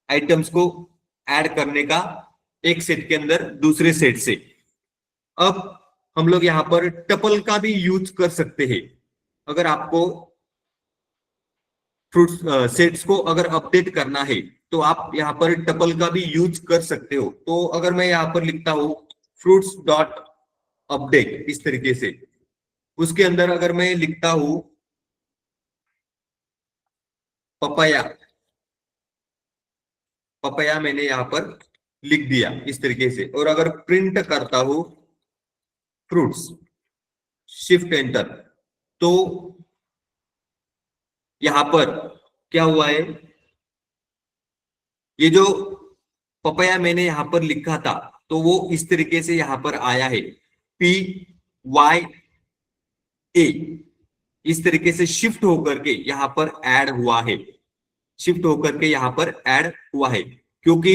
आइटम्स को ऐड करने का, एक सेट के अंदर दूसरे सेट से। अब हम लोग यहाँ पर टपल का भी यूज कर सकते हैं। अगर आपको फ्रूट सेट्स को अगर अपडेट करना है तो आप यहाँ पर टपल का भी यूज कर सकते हो। तो अगर मैं यहाँ पर लिखता हूं फ्रूट्स डॉट अपडेट इस तरीके से, उसके अंदर अगर मैं लिखता हूं पपाया, पपाया मैंने यहाँ पर लिख दिया इस तरीके से, और अगर प्रिंट करता हूं फ्रूट्स, शिफ्ट एंटर, तो यहां पर क्या हुआ है? ये जो पपाया मैंने यहां पर लिखा था तो वो इस तरीके से यहां पर आया है, PYA, इस तरीके से शिफ्ट होकर के यहां पर ऐड हुआ है, शिफ्ट होकर के यहां पर ऐड हुआ है। क्योंकि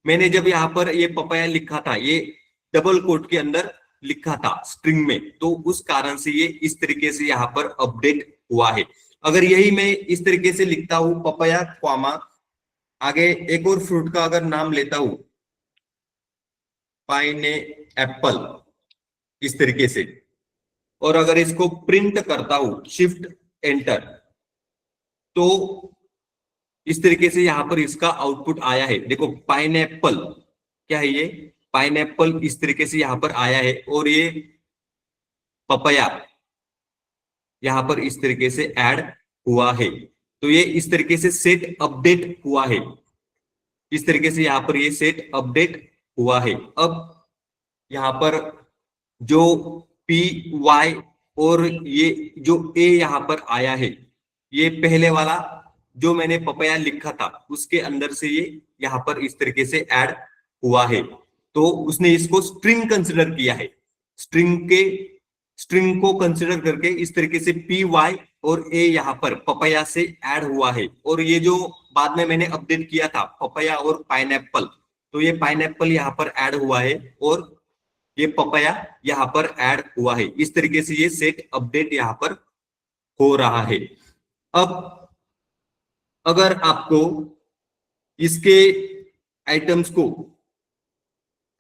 मैंने जब यहां पर ये पपाया लिखा था, ये डबल कोट के अंदर लिखा था स्ट्रिंग में, तो उस कारण से ये इस तरीके से यहां पर अपडेट हुआ है। अगर यही मैं इस तरीके से लिखता हूं पपाया कॉमा आगे एक और फ्रूट का अगर नाम लेता हूं पाइनएप्पल इस तरीके से, और अगर इसको प्रिंट करता हूं शिफ्ट एंटर, तो इस तरीके से यहां पर इसका आउटपुट आया है। देखो पाइनएप्पल, क्या है ये? पाइनएप्पल इस तरीके से यहां पर आया है, और ये पपाया यहां पर इस तरीके से ऐड हुआ है। तो ये इस तरीके से सेट अपडेट हुआ है, इस तरीके से यहां पर ये सेट अपडेट हुआ है। अब यहां पर जो PYA और ये जो ए यहाँ पर आया है, ये पहले वाला जो मैंने पपया लिखा था उसके अंदर से ये यहाँ पर इस तरीके से ऐड हुआ है। तो उसने इसको स्ट्रिंग कंसिडर किया है, स्ट्रिंग को कंसिडर करके इस तरीके से पी वाई और ए यहाँ पर पपया से ऐड हुआ है। और ये जो बाद में मैंने अपडेट किया था पपया और पाइनएप्पल, तो ये पाइनएप्पल यहाँ पर ऐड हुआ है और ये पपया यहाँ पर ऐड हुआ है। इस तरीके से ये सेट अपडेट यहाँ पर हो रहा है। अब अगर आपको इसके आइटम्स को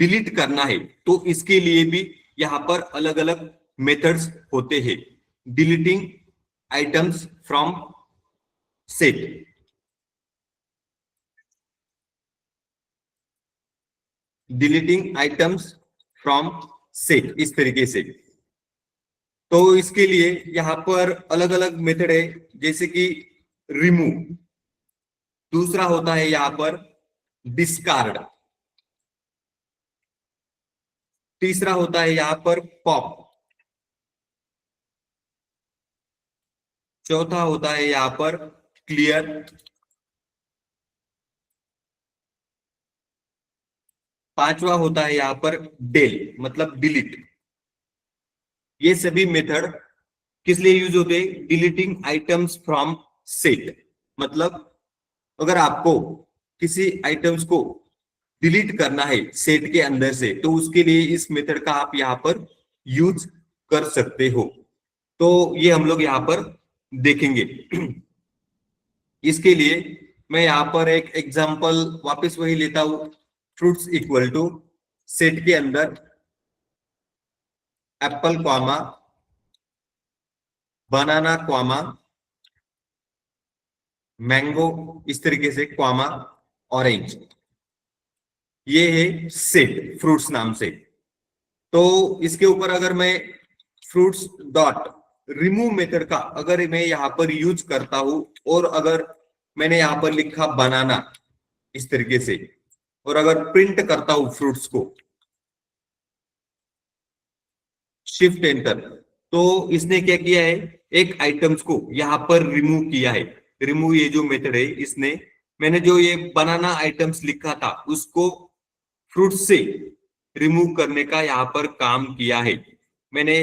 डिलीट करना है तो इसके लिए भी यहाँ पर अलग अलग मेथड्स होते हैं। Deleting items from set, deleting items from set, इस तरीके से। तो इसके लिए यहाँ पर अलग अलग मेथड है, जैसे कि रिमूव, दूसरा होता है यहाँ पर डिस्कार्ड, तीसरा होता है यहाँ पर पॉप, चौथा होता है यहाँ पर क्लियर, पांचवा होता है यहाँ पर डेल मतलब डिलीट। ये सभी मेथड किस लिए यूज होते हैं? Deleting items from set. मतलब अगर आपको किसी आइटम्स को डिलीट करना है सेट के अंदर से, तो उसके लिए इस मेथड का आप यहाँ पर यूज कर सकते हो। तो ये हम लोग यहाँ पर देखेंगे। इसके लिए मैं यहाँ पर एक एग्जांपल वापस वही लेता हूं, फ्रूट्स इक्वल टू सेट के अंदर एप्पल क्वामा बनाना क्वामा मैंगो, इस तरीके से क्वामा ऑरेंज, ये है सेट फ्रूट्स नाम से। तो इसके ऊपर अगर मैं फ्रूट्स डॉट रिमूव मेथड का अगर मैं यहाँ पर यूज करता हूं और अगर मैंने यहाँ पर लिखा बनाना इस तरीके से और अगर प्रिंट करता हूं फ्रूट्स को, शिफ्ट एंटर, तो इसने क्या किया है, एक आइटम्स को यहाँ पर रिमूव किया है। रिमूव ये जो मेथड है इसने, मैंने जो ये बनाना आइटम्स लिखा था उसको फ्रूट से रिमूव करने का यहाँ पर काम किया है। मैंने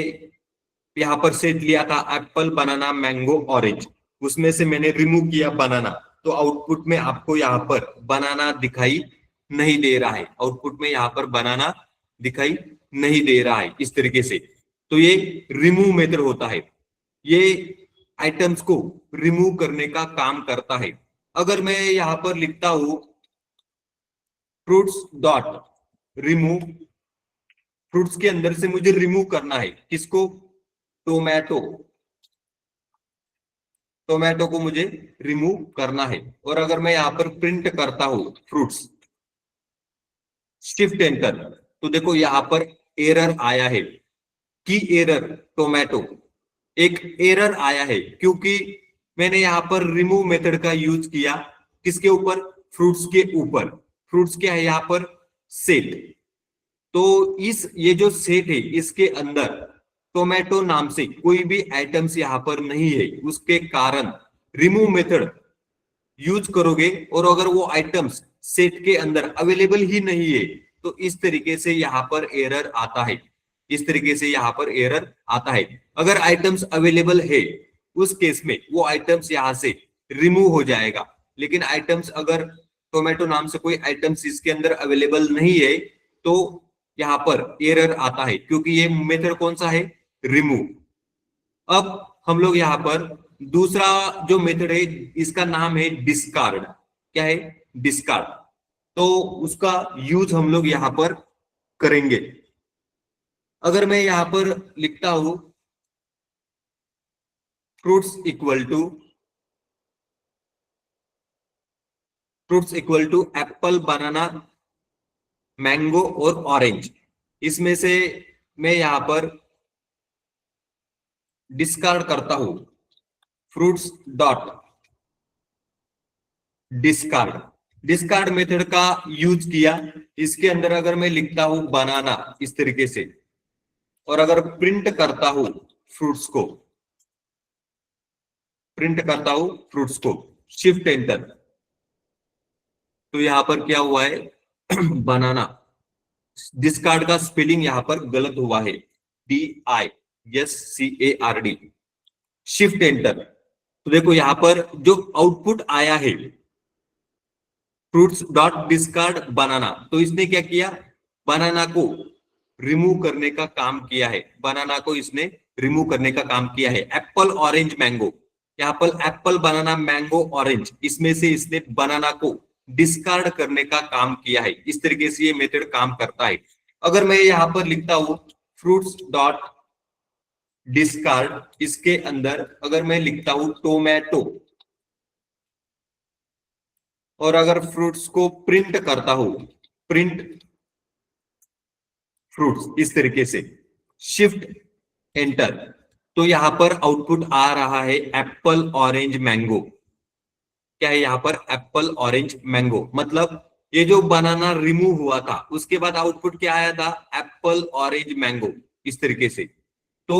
यहाँ पर सेट लिया था एप्पल बनाना मैंगो ऑरेंज, उसमें से मैंने रिमूव किया बनाना, तो आउटपुट में आपको यहाँ पर बनाना दिखाई नहीं दे रहा है, आउटपुट में यहाँ पर बनाना दिखाई नहीं दे रहा है इस तरीके से। तो ये रिमूव मेथड होता है, ये आइटम्स को रिमूव करने का काम करता है। अगर मैं यहाँ पर लिखता हूं फ्रूट्स डॉट रिमूव, फ्रूट्स के अंदर से मुझे रिमूव करना है किसको, टोमेटो, टोमेटो को मुझे रिमूव करना है। और अगर मैं यहाँ पर प्रिंट करता हूं फ्रूट्स, शिफ्ट एंटर, तो देखो यहाँ पर एरर आया है की एरर टोमेटो, एक एरर आया है क्योंकि मैंने यहाँ पर रिमूव मेथड का यूज किया किसके ऊपर, फ्रूट्स के ऊपर। फ्रूट्स क्या है यहाँ पर, सेट। तो इस ये जो सेट है इसके अंदर टोमेटो नाम से कोई भी आइटम्स यहाँ पर नहीं है, उसके कारण रिमूव मेथड यूज करोगे और अगर वो आइटम्स सेट के अंदर अवेलेबल ही नहीं है तो इस तरीके से यहाँ पर एरर आता है, इस तरीके से यहाँ पर एरर आता है। अगर आइटम्स अवेलेबल है उस केस में वो आइटम्स यहाँ से रिमूव हो जाएगा, लेकिन आइटम्स अगर टोमेटो नाम से कोई आइटम्स इसके अंदर अवेलेबल नहीं है तो यहाँ पर एरर आता है, क्योंकि ये मेथड कौन सा है, रिमूव। अब हम लोग यहाँ पर दूसरा जो मेथड है इसका नाम है डिस्कार्ड। क्या है, डिस्कार्ड। तो उसका यूज हम लोग यहाँ पर करेंगे। अगर मैं यहाँ पर लिखता हूं fruits equal to apple banana mango और ऑरेंज, इसमें से मैं यहां पर डिस्कार्ड करता हूं fruits dot discard, discard method का यूज किया। इसके अंदर अगर मैं लिखता हूं बनाना इस तरीके से और अगर प्रिंट करता हूं फ्रूट्स को, प्रिंट करता हूं फ्रूट्स को, शिफ्ट एंटर। तो यहां पर क्या हुआ है बनाना, डिस्कार्ड का स्पेलिंग यहां पर गलत हुआ है, DISCARD, शिफ्ट एंटर। तो देखो यहां पर जो आउटपुट आया है फ्रूट्स डॉट डिस्कार्ड बनाना, तो इसने क्या किया, बनाना को रिमूव करने का काम किया है, बनाना को इसने रिमूव करने का काम किया है। एप्पल ऑरेंज मैंगो, यहाँ पर एप्पल बनाना मैंगो ऑरेंज, इसमें से इसने बनाना को डिस्कार्ड करने का काम किया है। इस तरीके से ये मेथड काम करता है। अगर मैं यहाँ पर लिखता हूं फ्रूट्स डॉट डिस्कार्ड, इसके अंदर अगर मैं लिखता हूं टोमेटो, और अगर फ्रूट्स को प्रिंट करता हूं, प्रिंट फ्रूट्स, इस तरीके से शिफ्ट एंटर, तो यहां पर आउटपुट आ रहा है एप्पल ऑरेंज मैंगो। क्या है यहाँ पर, एप्पल ऑरेंज मैंगो, मतलब ये जो बनाना रिमूव हुआ था उसके बाद आउटपुट क्या आया था, एप्पल ऑरेंज मैंगो, इस तरीके से। तो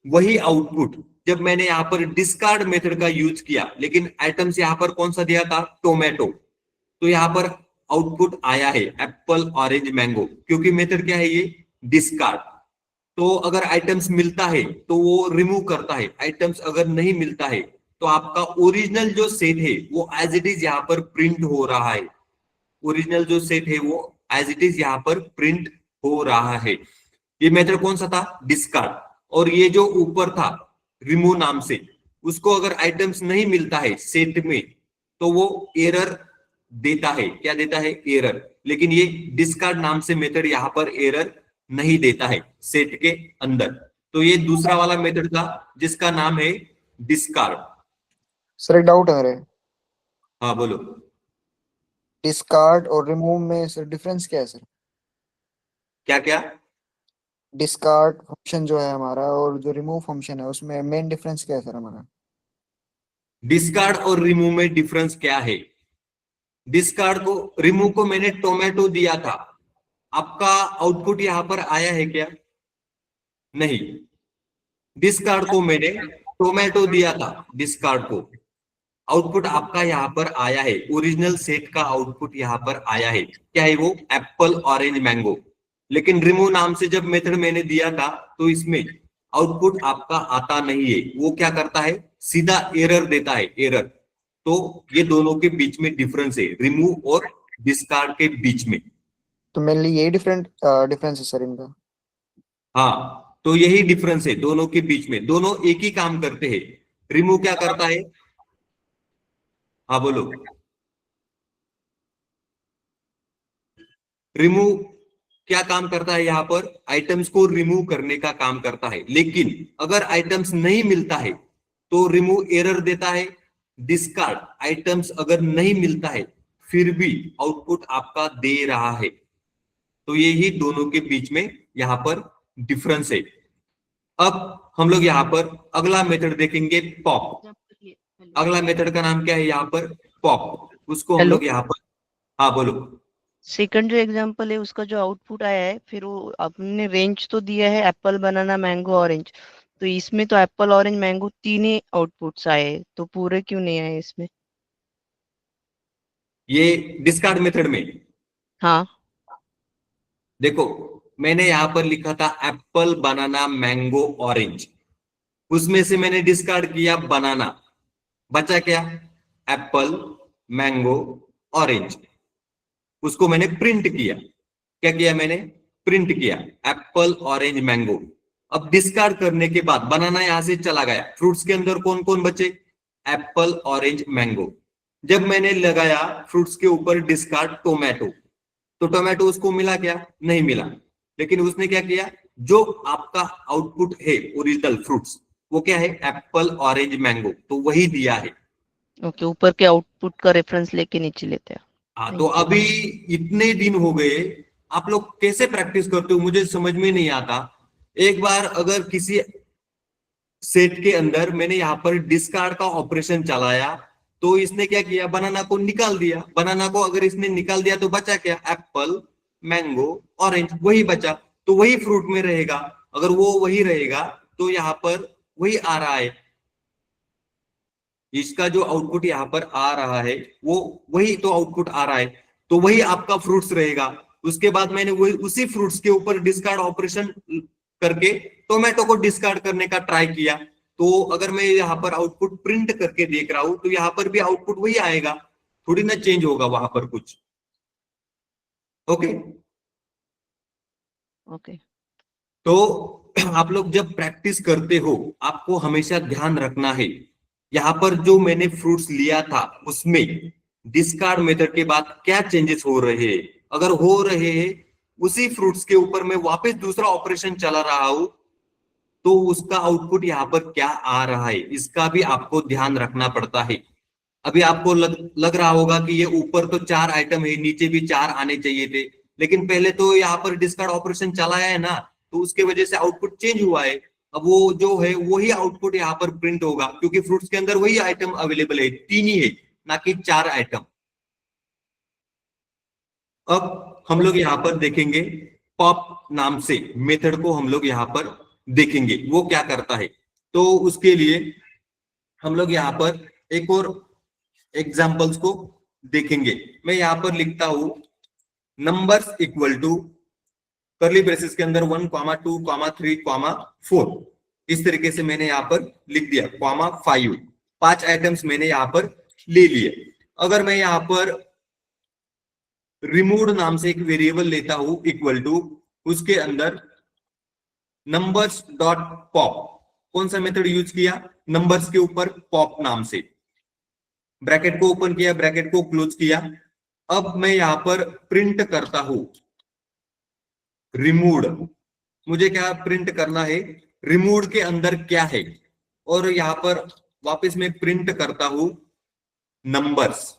वही आउटपुट जब मैंने यहाँ पर डिस्कार्ड मेथड का यूज किया, लेकिन आइटम्स यहाँ पर कौन सा दिया था, टोमेटो, तो यहाँ पर आउटपुट आया है एप्पल ऑरेंज मैंगो, क्योंकि मेथड क्या है ये, डिस्कार्ड। तो अगर आइटम्स मिलता है तो वो रिमूव करता है, आइटम्स अगर नहीं मिलता है तो आपका ओरिजिनल जो सेट है वो एज इट इज यहाँ पर प्रिंट हो रहा है, ओरिजिनल जो सेट है वो एज इट इज यहाँ पर प्रिंट हो रहा है। ये मेथड कौन सा था, डिस्कार्ड। और ये जो ऊपर था रिमूव नाम से, उसको अगर आइटम्स नहीं मिलता है सेट में तो वो एरर देता है, क्या देता है, एरर। लेकिन ये डिस्कार्ड नाम से मेथड यहाँ पर एरर नहीं देता है सेट के अंदर। तो ये दूसरा वाला मेथड था जिसका नाम है डिस्कार्ड। सर एक डाउट है मेरे, हाँ बोलो। डिस्कार्ड और रिमूव में सर डिफरेंस क्या है सर? क्या क्या, डिस्कार्ड फंक्शन जो है हमारा और जो रिमूव फंक्शन है उसमें मेन डिफरेंस क्या है सर हमारा? डिस्कार्ड और रिमूव में डिफरेंस क्या है, डिस्कार्ड को, रिमूव को मैंने टोमेटो दिया था, आपका आउटपुट यहां पर आया है क्या, नहीं। डिस्कार्ड को मैंने टोमेटो दिया था, डिस्कार्ड को, आउटपुट आपका यहाँ पर आया है, ओरिजिनल सेट का आउटपुट यहाँ पर आया है, क्या है वो, एप्पल ऑरेंज मैंगो। लेकिन रिमूव नाम से जब मेथड मैंने दिया था तो इसमें आउटपुट आपका आता नहीं है, वो क्या करता है, सीधा एरर देता है, एरर। तो ये दोनों के बीच में डिफरेंस है, रिमूव और डिस्कार्ड के बीच में। तो मेनली यही डिफरेंस है सर इनका? हाँ, तो यही डिफरेंस है दोनों के बीच में, दोनों एक ही काम करते हैं। रिमूव क्या करता है, हाँ बोलो, रिमूव क्या काम करता है, यहां पर आइटम्स को रिमूव करने का काम करता है। लेकिन अगर आइटम्स नहीं मिलता है तो रिमूव एरर देता है, डिस्कार्ड आइटम्स अगर नहीं मिलता है फिर भी आउटपुट आपका दे रहा है। तो ये ही दोनों के बीच में यहां पर डिफरेंस है। अब हम लोग यहाँ पर अगला मेथड देखेंगे, पॉप। अगला मेथड का नाम क्या है यहाँ पर, पॉप, उसको हम लोग यहाँ पर, हाँ बोलो। सेकंड जो एग्जांपल है उसका जो आउटपुट आया है, फिर वो आपने रेंज तो दिया है एप्पल बनाना मैंगो ऑरेंज, तो इसमें तो एप्पल ऑरेंज मैंगो तीन ही आउटपुट्स आए, तो पूरे क्यों नहीं आए इसमें? ये डिस्कार्ड मेथड में, हाँ, देखो मैंने यहां पर लिखा था एप्पल बनाना मैंगो ऑरेंज, उसमें से मैंने डिस्कार्ड किया बनाना, बचा क्या, एप्पल मैंगो ऑरेंज, उसको मैंने प्रिंट किया। क्या किया मैंने, प्रिंट किया एप्पल ऑरेंज मैंगो। अब डिस्कार्ड करने के बाद बनाना यहां से चला गया, फ्रूट्स के अंदर कौन कौन बचे, एप्पल ऑरेंज मैंगो। जब मैंने लगाया फ्रूट्स के ऊपर डिस्कार्ड टोमेटो, तो टोमेटो उसको मिला क्या, नहीं मिला। लेकिन उसने क्या किया, जो आपका आउटपुट है ओरिजिनल फ्रूट्स, वो क्या है, एप्पल ऑरेंज मैंगो, तो वही दिया है। ओके, ऊपर के आउटपुट का रेफरेंस लेके नीचे लेते हैं। हाँ, तो अभी इतने दिन हो गए, आप लोग कैसे प्रैक्टिस करते हो मुझे समझ में नहीं आता। एक बार अगर किसी सेट के अंदर मैंने यहाँ पर डिस्कार्ड का ऑपरेशन चलाया तो इसने क्या किया, बनाना को निकाल दिया। बनाना को अगर इसने निकाल दिया तो बचा क्या, एप्पल मैंगो ऑरेंज, वही बचा। तो वही फ्रूट में रहेगा, अगर वो वही रहेगा तो यहाँ पर वही आ रहा है, इसका जो आउटपुट यहाँ पर आ रहा है वो वही तो आउटपुट आ रहा है, तो वही आपका फ्रूट्स रहेगा। उसके बाद मैंने वही उसी फ्रूट्स के ऊपर डिस्कार्ड ऑपरेशन करके टोमेटो को डिस्कार्ड करने का ट्राई किया, तो अगर मैं यहाँ पर आउटपुट प्रिंट करके देख रहा हूं तो यहाँ पर भी आउटपुट वही आएगा, थोड़ी ना चेंज होगा वहां पर कुछ। ओके ओके तो आप लोग जब प्रैक्टिस करते हो आपको हमेशा ध्यान रखना है, यहाँ पर जो मैंने फ्रूट्स लिया था उसमें डिस्कार्ड मेथड के बाद क्या चेंजेस हो रहे हैं। अगर हो रहे हैं उसी फ्रूट्स के ऊपर मैं वापस दूसरा ऑपरेशन चला रहा हूं तो उसका आउटपुट यहाँ पर क्या आ रहा है, इसका भी आपको ध्यान रखना पड़ता है। अभी आपको लग रहा होगा कि ये ऊपर तो 4 आइटम है, नीचे भी 4 आने चाहिए थे, लेकिन पहले तो यहाँ पर डिस्कार्ड ऑपरेशन चलाया है ना, तो उसके वजह से आउटपुट चेंज हुआ है। अब वो जो है वही आउटपुट यहाँ पर प्रिंट होगा, क्योंकि फ्रूट्स के अंदर वही आइटम अवेलेबल है, 3 ही है ना कि 4 आइटम। अब हम लोग यहाँ पर देखेंगे पॉप नाम से मेथड को, हम लोग यहाँ पर देखेंगे वो क्या करता है। तो उसके लिए हम लोग यहाँ पर एक और एग्जाम्पल्स को देखेंगे। मैं यहाँ पर लिखता हूं numbers equal to curly braces के अंदर 1, 2, 3, 4, इस तरीके से मैंने यहाँ पर लिख दिया, 5, 5 आइटम्स मैंने यहाँ पर ले लिए। अगर मैं यहाँ पर रिमूव नाम से एक वेरिएबल लेता हूं इक्वल टू, उसके अंदर नंबर्स डॉट पॉप, कौन सा मेथड यूज किया, नंबर्स के ऊपर पॉप नाम से, ब्रैकेट को ओपन किया, ब्रैकेट को क्लोज किया। अब मैं यहां पर प्रिंट करता हूं रिमूव्ड, मुझे क्या प्रिंट करना है, रिमूव्ड के अंदर क्या है, और यहां पर वापस मैं प्रिंट करता हूं नंबर्स।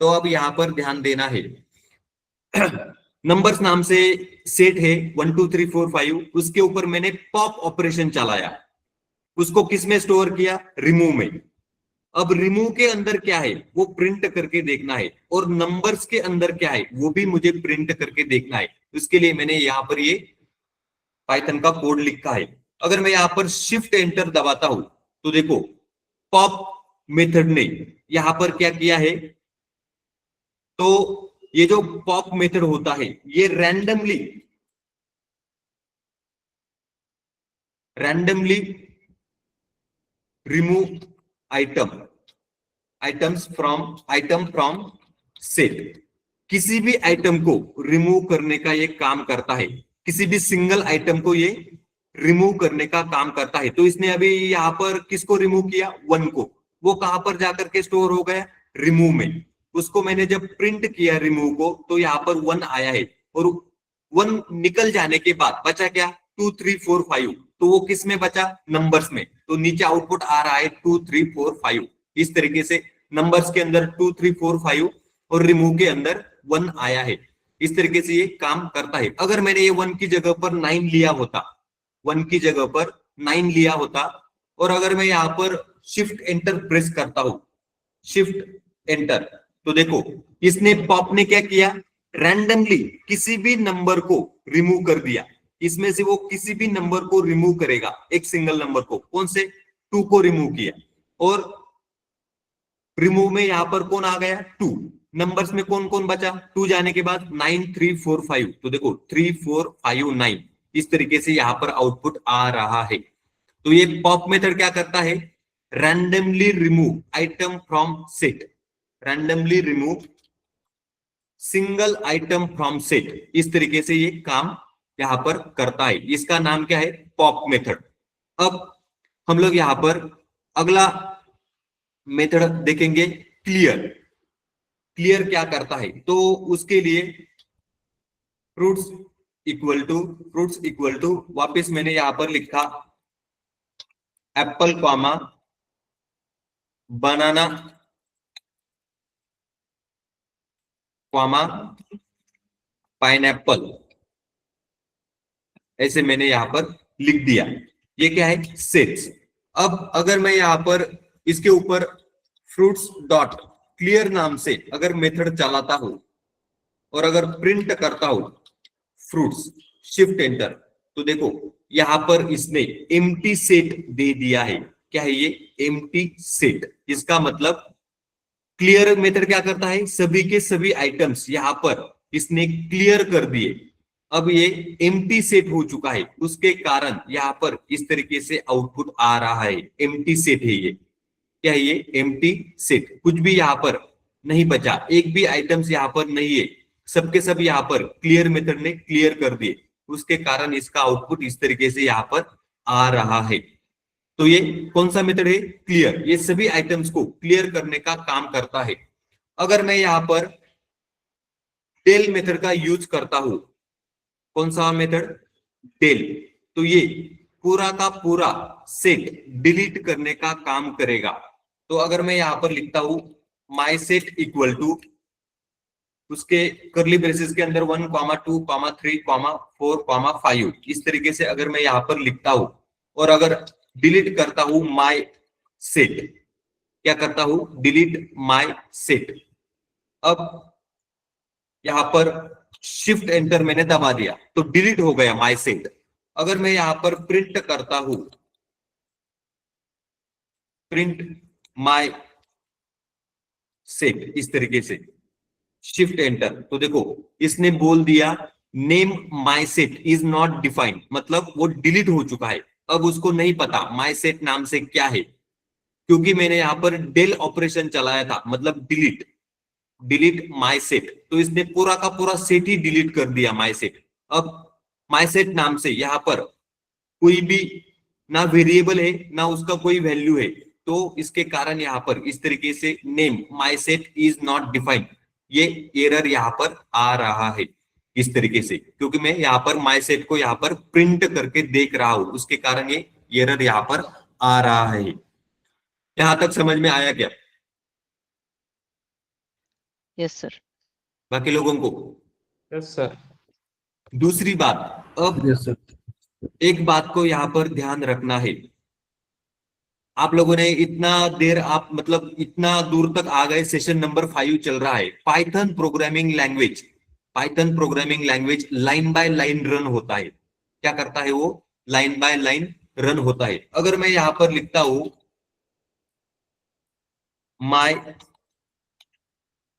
तो अब यहां पर ध्यान देना है नंबर्स नाम से सेट है 1 2 3 4 5, उसके ऊपर मैंने पॉप ऑपरेशन चलाया, उसको किस में स्टोर किया, रिमूव में। अब रिमूव के अंदर क्या है वो प्रिंट करके देखना है, और नंबर्स के अंदर क्या है वो भी मुझे प्रिंट करके देखना है। इसके लिए मैंने यहाँ पर ये पाइथन का कोड लिखा है। अगर मैं यहाँ पर शिफ्ट एंटर दबाता हूं तो देखो पॉप मेथड ने यहाँ पर क्या किया है, तो ये जो पॉप मेथड होता है ये randomly remove item from set, किसी भी आइटम को रिमूव करने का ये काम करता है, किसी भी सिंगल आइटम को ये रिमूव करने का काम करता है। तो इसने अभी यहाँ पर किसको रिमूव किया, 1 को, वो कहां पर जाकर के स्टोर हो गया, रिमूव में। उसको मैंने जब प्रिंट किया रिमूव को तो यहाँ पर 1 आया है, और 1 निकल जाने के बाद बचा क्या, 2 3 4 5, तो वो किस में बचा, नंबर्स में। तो नीचे आउटपुट आ रहा है 2 3 4 5, इस तरीके से नंबर्स के अंदर 2 3 4 5 और रिमूव के अंदर 1 आया है, इस तरीके से ये काम करता है। अगर मैंने ये 1 की जगह पर 9 लिया होता, 1 की जगह पर 9 लिया होता, और अगर मैं यहाँ पर शिफ्ट एंटर प्रेस करता हूं, शिफ्ट एंटर, तो देखो इसने पॉप ने क्या किया, रैंडमली किसी भी नंबर को रिमूव कर दिया। इसमें से वो किसी भी नंबर को रिमूव करेगा, एक सिंगल नंबर को, कौन से, 2 को रिमूव किया, और रिमूव में यहां पर कौन आ गया, 2। नंबर्स में कौन कौन बचा, 2 जाने के बाद 9 3 4 5, तो देखो 3 4 5 9, इस तरीके से यहां पर आउटपुट आ रहा है। तो ये पॉप मेथड क्या करता है, randomly remove item from set, randomly remove single item from set, इस तरीके से ये काम यहां पर करता है। इसका नाम क्या है, पॉप मेथड। अब हम लोग यहां पर अगला मेथड देखेंगे, क्लियर। क्लियर क्या करता है, तो उसके लिए फ्रूट्स इक्वल टू वापस मैंने यहां पर लिखा apple comma banana comma pineapple, ऐसे मैंने यहां पर लिख दिया। ये क्या है, सेट्स। अब अगर मैं यहां पर इसके ऊपर फ्रूट्स डॉट क्लियर नाम से अगर मेथड चलाता हूं और अगर प्रिंट करता हूं फ्रूट्स, शिफ्ट एंटर, तो देखो यहां पर इसने एम्प्टी सेट दे दिया है। क्या है ये? Empty set. इसका मतलब क्लियर मेथड क्या करता है, सभी के सभी आइटम्स यहां पर इसने क्लियर कर दिए। अब ये एम्प्टी सेट हो चुका है, उसके कारण यहां पर इस तरीके से आउटपुट आ रहा है। एम्प्टी सेट है ये। क्या है ये? Empty set. कुछ भी यहां पर नहीं बचा, एक भी आइटम्स यहां पर नहीं है, सबके सब यहां पर क्लियर मेथड ने क्लियर कर दिए, उसके कारण इसका आउटपुट इस तरीके से यहां पर आ रहा है। तो ये कौन सा मेथड है? क्लियर। ये सभी आइटम्स को क्लियर करने का काम करता है। अगर मैं यहां पर डेल मेथड का यूज करता हूं, कौन सा मेथड? डेल, तो ये पूरा का पूरा सेट डिलीट करने का काम करेगा। तो अगर मैं यहां पर लिखता हूं माई सेट इक्वल टू, उसके करली ब्रेसेस के अंदर 1, 2, 3, 4, 5, इस तरीके से अगर मैं यहां पर लिखता हूं और अगर डिलीट करता हूं माई सेट, क्या करता हूं? Delete my set. अब यहां पर शिफ्ट एंटर मैंने दबा दिया तो डिलीट हो गया माई सेट। अगर मैं यहां पर प्रिंट करता हूं, प्रिंट माई सेट, इस तरीके से शिफ्ट एंटर, तो देखो इसने बोल दिया name my set is not defined, मतलब वो डिलीट हो चुका है। अब उसको नहीं पता माई सेट नाम से क्या है, क्योंकि मैंने यहां पर डेल ऑपरेशन चलाया था, मतलब डिलीट, डिलीट माई सेट, तो इसने पूरा का पूरा सेट ही डिलीट कर दिया माई सेट। अब माई सेट नाम से यहां पर कोई भी ना वेरिएबल है ना उसका कोई वैल्यू है, तो इसके कारण यहां पर इस तरीके से name my set is not defined, ये एरर यहां पर आ रहा है इस तरीके से, क्योंकि मैं यहां पर माई सेट को यहां पर प्रिंट करके देख रहा हूं, उसके कारण ये एरर यहां पर आ रहा है। यहां तक समझ में आया क्या यस सर। बाकी लोगों को? Yes sir. दूसरी बात, अब यस सर। एक बात को यहां पर ध्यान रखना है। आप लोगों ने इतना देर, आप मतलब इतना दूर तक आ गए, सेशन नंबर 5 चल रहा है। Python programming language, Python programming language line by line run होता है। क्या करता है वो? लाइन बाय लाइन रन होता है। अगर मैं यहां पर लिखता हूं माई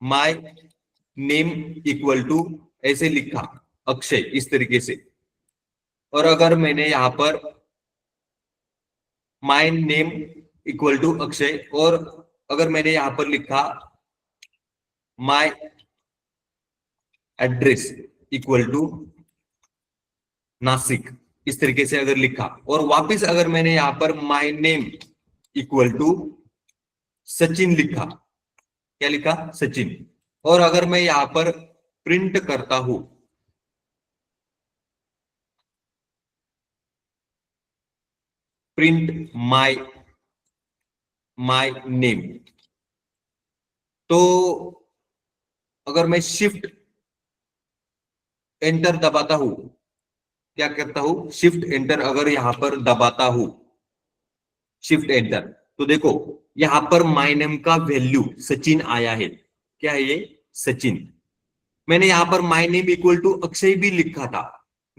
माई नेम इक्वल टू, ऐसे लिखा अक्षय, इस तरीके से, और अगर मैंने यहां पर my name equal to Akshay, और अगर मैंने यहां पर लिखा my address equal to Nashik, इस तरीके से अगर लिखा, और वापस अगर मैंने यहां पर my name equal to Sachin लिखा, क्या लिखा? सचिन, और अगर मैं यहां पर प्रिंट करता हूं प्रिंट माई नेम, तो अगर मैं शिफ्ट एंटर दबाता हूं, क्या करता हूं? शिफ्ट एंटर अगर यहां पर दबाता हूं, शिफ्ट एंटर, तो देखो यहां पर माई नेम का वैल्यू सचिन आया है। क्या है ये? सचिन। मैंने यहां पर my name equal to Akshay भी लिखा था,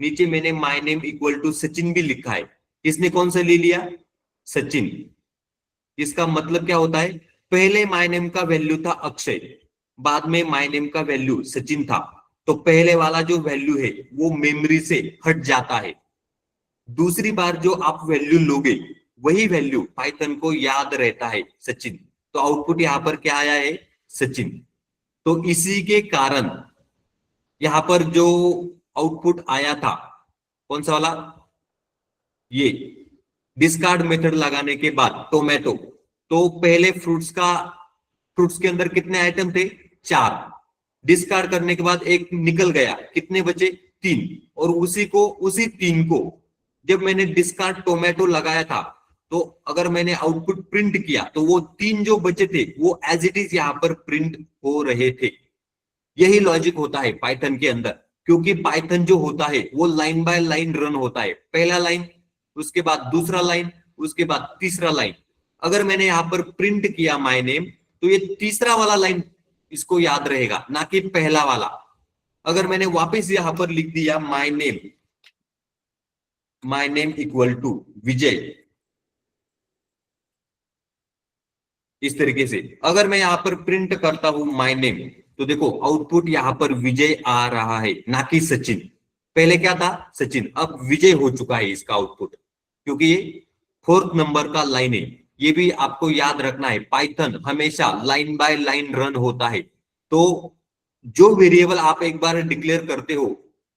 नीचे मैंने my name equal to Sachin भी लिखा है, इसने कौन सा ले लिया? सचिन। इसका मतलब क्या होता है? पहले माई नेम का वैल्यू था अक्षय, बाद में माई नेम का वैल्यू सचिन था, तो पहले वाला जो वैल्यू है वो मेमोरी से हट जाता है। दूसरी बार जो आप वैल्यू लोगे वही वैल्यू पाइथन को याद रहता है, सचिन, तो आउटपुट यहां पर क्या आया है? सचिन। तो इसी के कारण यहां पर जो आउटपुट आया था, कौन सा वाला? ये डिस्कार्ड मेथड लगाने के बाद टोमेटो, तो पहले फ्रूट्स के अंदर कितने आइटम थे? 4। डिस्कार्ड करने के बाद एक निकल गया, कितने बचे? 3, और उसी 3 को जब मैंने डिस्कार्ड टोमेटो लगाया था, तो अगर मैंने आउटपुट प्रिंट किया तो वो 3 जो बचे थे वो एज इट इज यहां पर प्रिंट हो रहे थे। यही लॉजिक होता है पाइथन के अंदर, क्योंकि पाइथन जो होता है वो लाइन बाय लाइन रन होता है। पहला लाइन, उसके बाद दूसरा लाइन, उसके बाद तीसरा लाइन। अगर मैंने यहां पर प्रिंट किया माय नेम, तो ये तीसरा वाला लाइन इसको याद रहेगा, ना कि पहला वाला। अगर मैंने वापस यहां पर लिख दिया my name my name equal to Vijay, इस तरीके से अगर मैं यहां पर प्रिंट करता हूं माई नेम, तो देखो आउटपुट यहां पर विजय आ रहा है, ना कि सचिन। पहले क्या था? सचिन, अब विजय हो चुका है इसका आउटपुट, क्योंकि ये 4th नंबर का लाइन है। ये भी आपको याद रखना है, पाइथन हमेशा लाइन बाय लाइन रन होता है। तो जो वेरिएबल आप एक बार डिक्लेयर करते हो,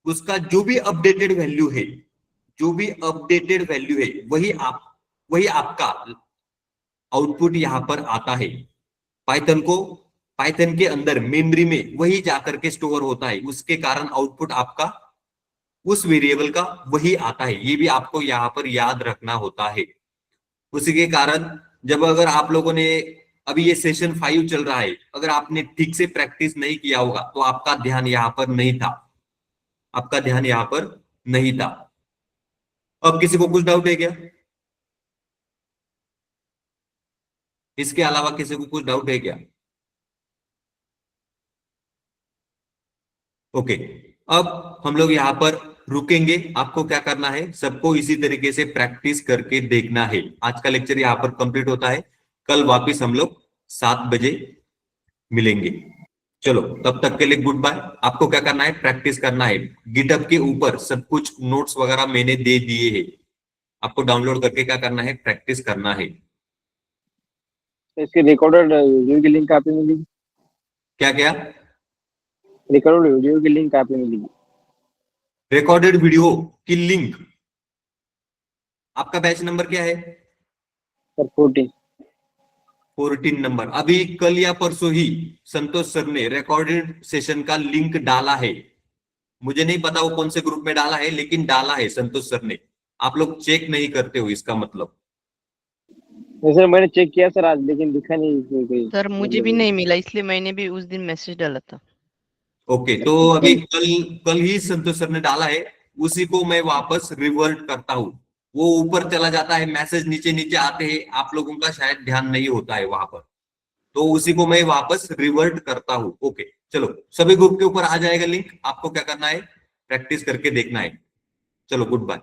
उसका जो भी अपडेटेड वैल्यू है, जो भी अपडेटेड वैल्यू है, वही आपका आउटपुट यहां पर आता है। पाइथन के अंदर मेमोरी में वही जाकर के स्टोर होता है, उसके कारण आउटपुट आपका उस वेरिएबल का वही आता है। ये भी आपको यहां पर याद रखना होता है। उसी के कारण जब अगर आप लोगों ने, अभी ये सेशन 5 चल रहा है, अगर आपने ठीक से प्रैक्टिस नहीं किया होगा तो आपका ध्यान यहां पर नहीं था, आपका ध्यान यहां पर नहीं था। अब किसी को कुछ डाउट है क्या? इसके अलावा किसी को कुछ डाउट है क्या? ओके, अब हम लोग यहाँ पर रुकेंगे। आपको क्या करना है, सबको इसी तरीके से प्रैक्टिस करके देखना है। आज का लेक्चर यहाँ पर कंप्लीट होता है। कल वापिस हम लोग 7 बजे मिलेंगे। चलो, तब तक के लिए गुड बाय। आपको क्या करना है, प्रैक्टिस करना है। गिटहब के ऊपर सब कुछ नोट्स वगैरह मैंने दे दिए हैं, आपको डाउनलोड करके क्या करना है, प्रैक्टिस करना है। इसकी रिकॉर्डेड वीडियो की लिंक कहाँ पे मिलेगी? क्या क्या? रिकॉर्डेड वीडियो की लिंक कहाँ पे मिलेगी? रिकॉर्डेड वीडियो की लिंक, आपका बैच नंबर क्या है? सर 14। 14 नंबर। अभी कल या परसों ही संतोष सर ने रिकॉर्डेड सेशन का लिंक डाला है। मुझे नहीं पता वो कौन से ग्रुप में डाला है, लेकिन डाला है संतोष सर ने। आप लोग चेक नहीं करते हो, इसका मतलब। नहीं सर, मैंने चेक किया सर आज, लेकिन दिखा नहीं इसमें कोई। सर मुझे भी नहीं मिला, इसलिए मैंने भी उस दिन मैसेज डाला था। ओके, तो अभी कल ही संतोष सर ने डाला है, उसी को मैं वापस रिवर्ट करता हूं। वो ऊपर चला जाता है, मैसेज नीचे नीचे आते हैं, आप लोगों का शायद ध्यान नहीं होता है वहां पर, तो उसी को मैं वापस रिवर्ट करता हूं। ओके, चलो, सभी ग्रुप के ऊपर आ जाएगा लिंक। आपको क्या करना है, प्रैक्टिस करके देखना है। चलो, गुड बाय।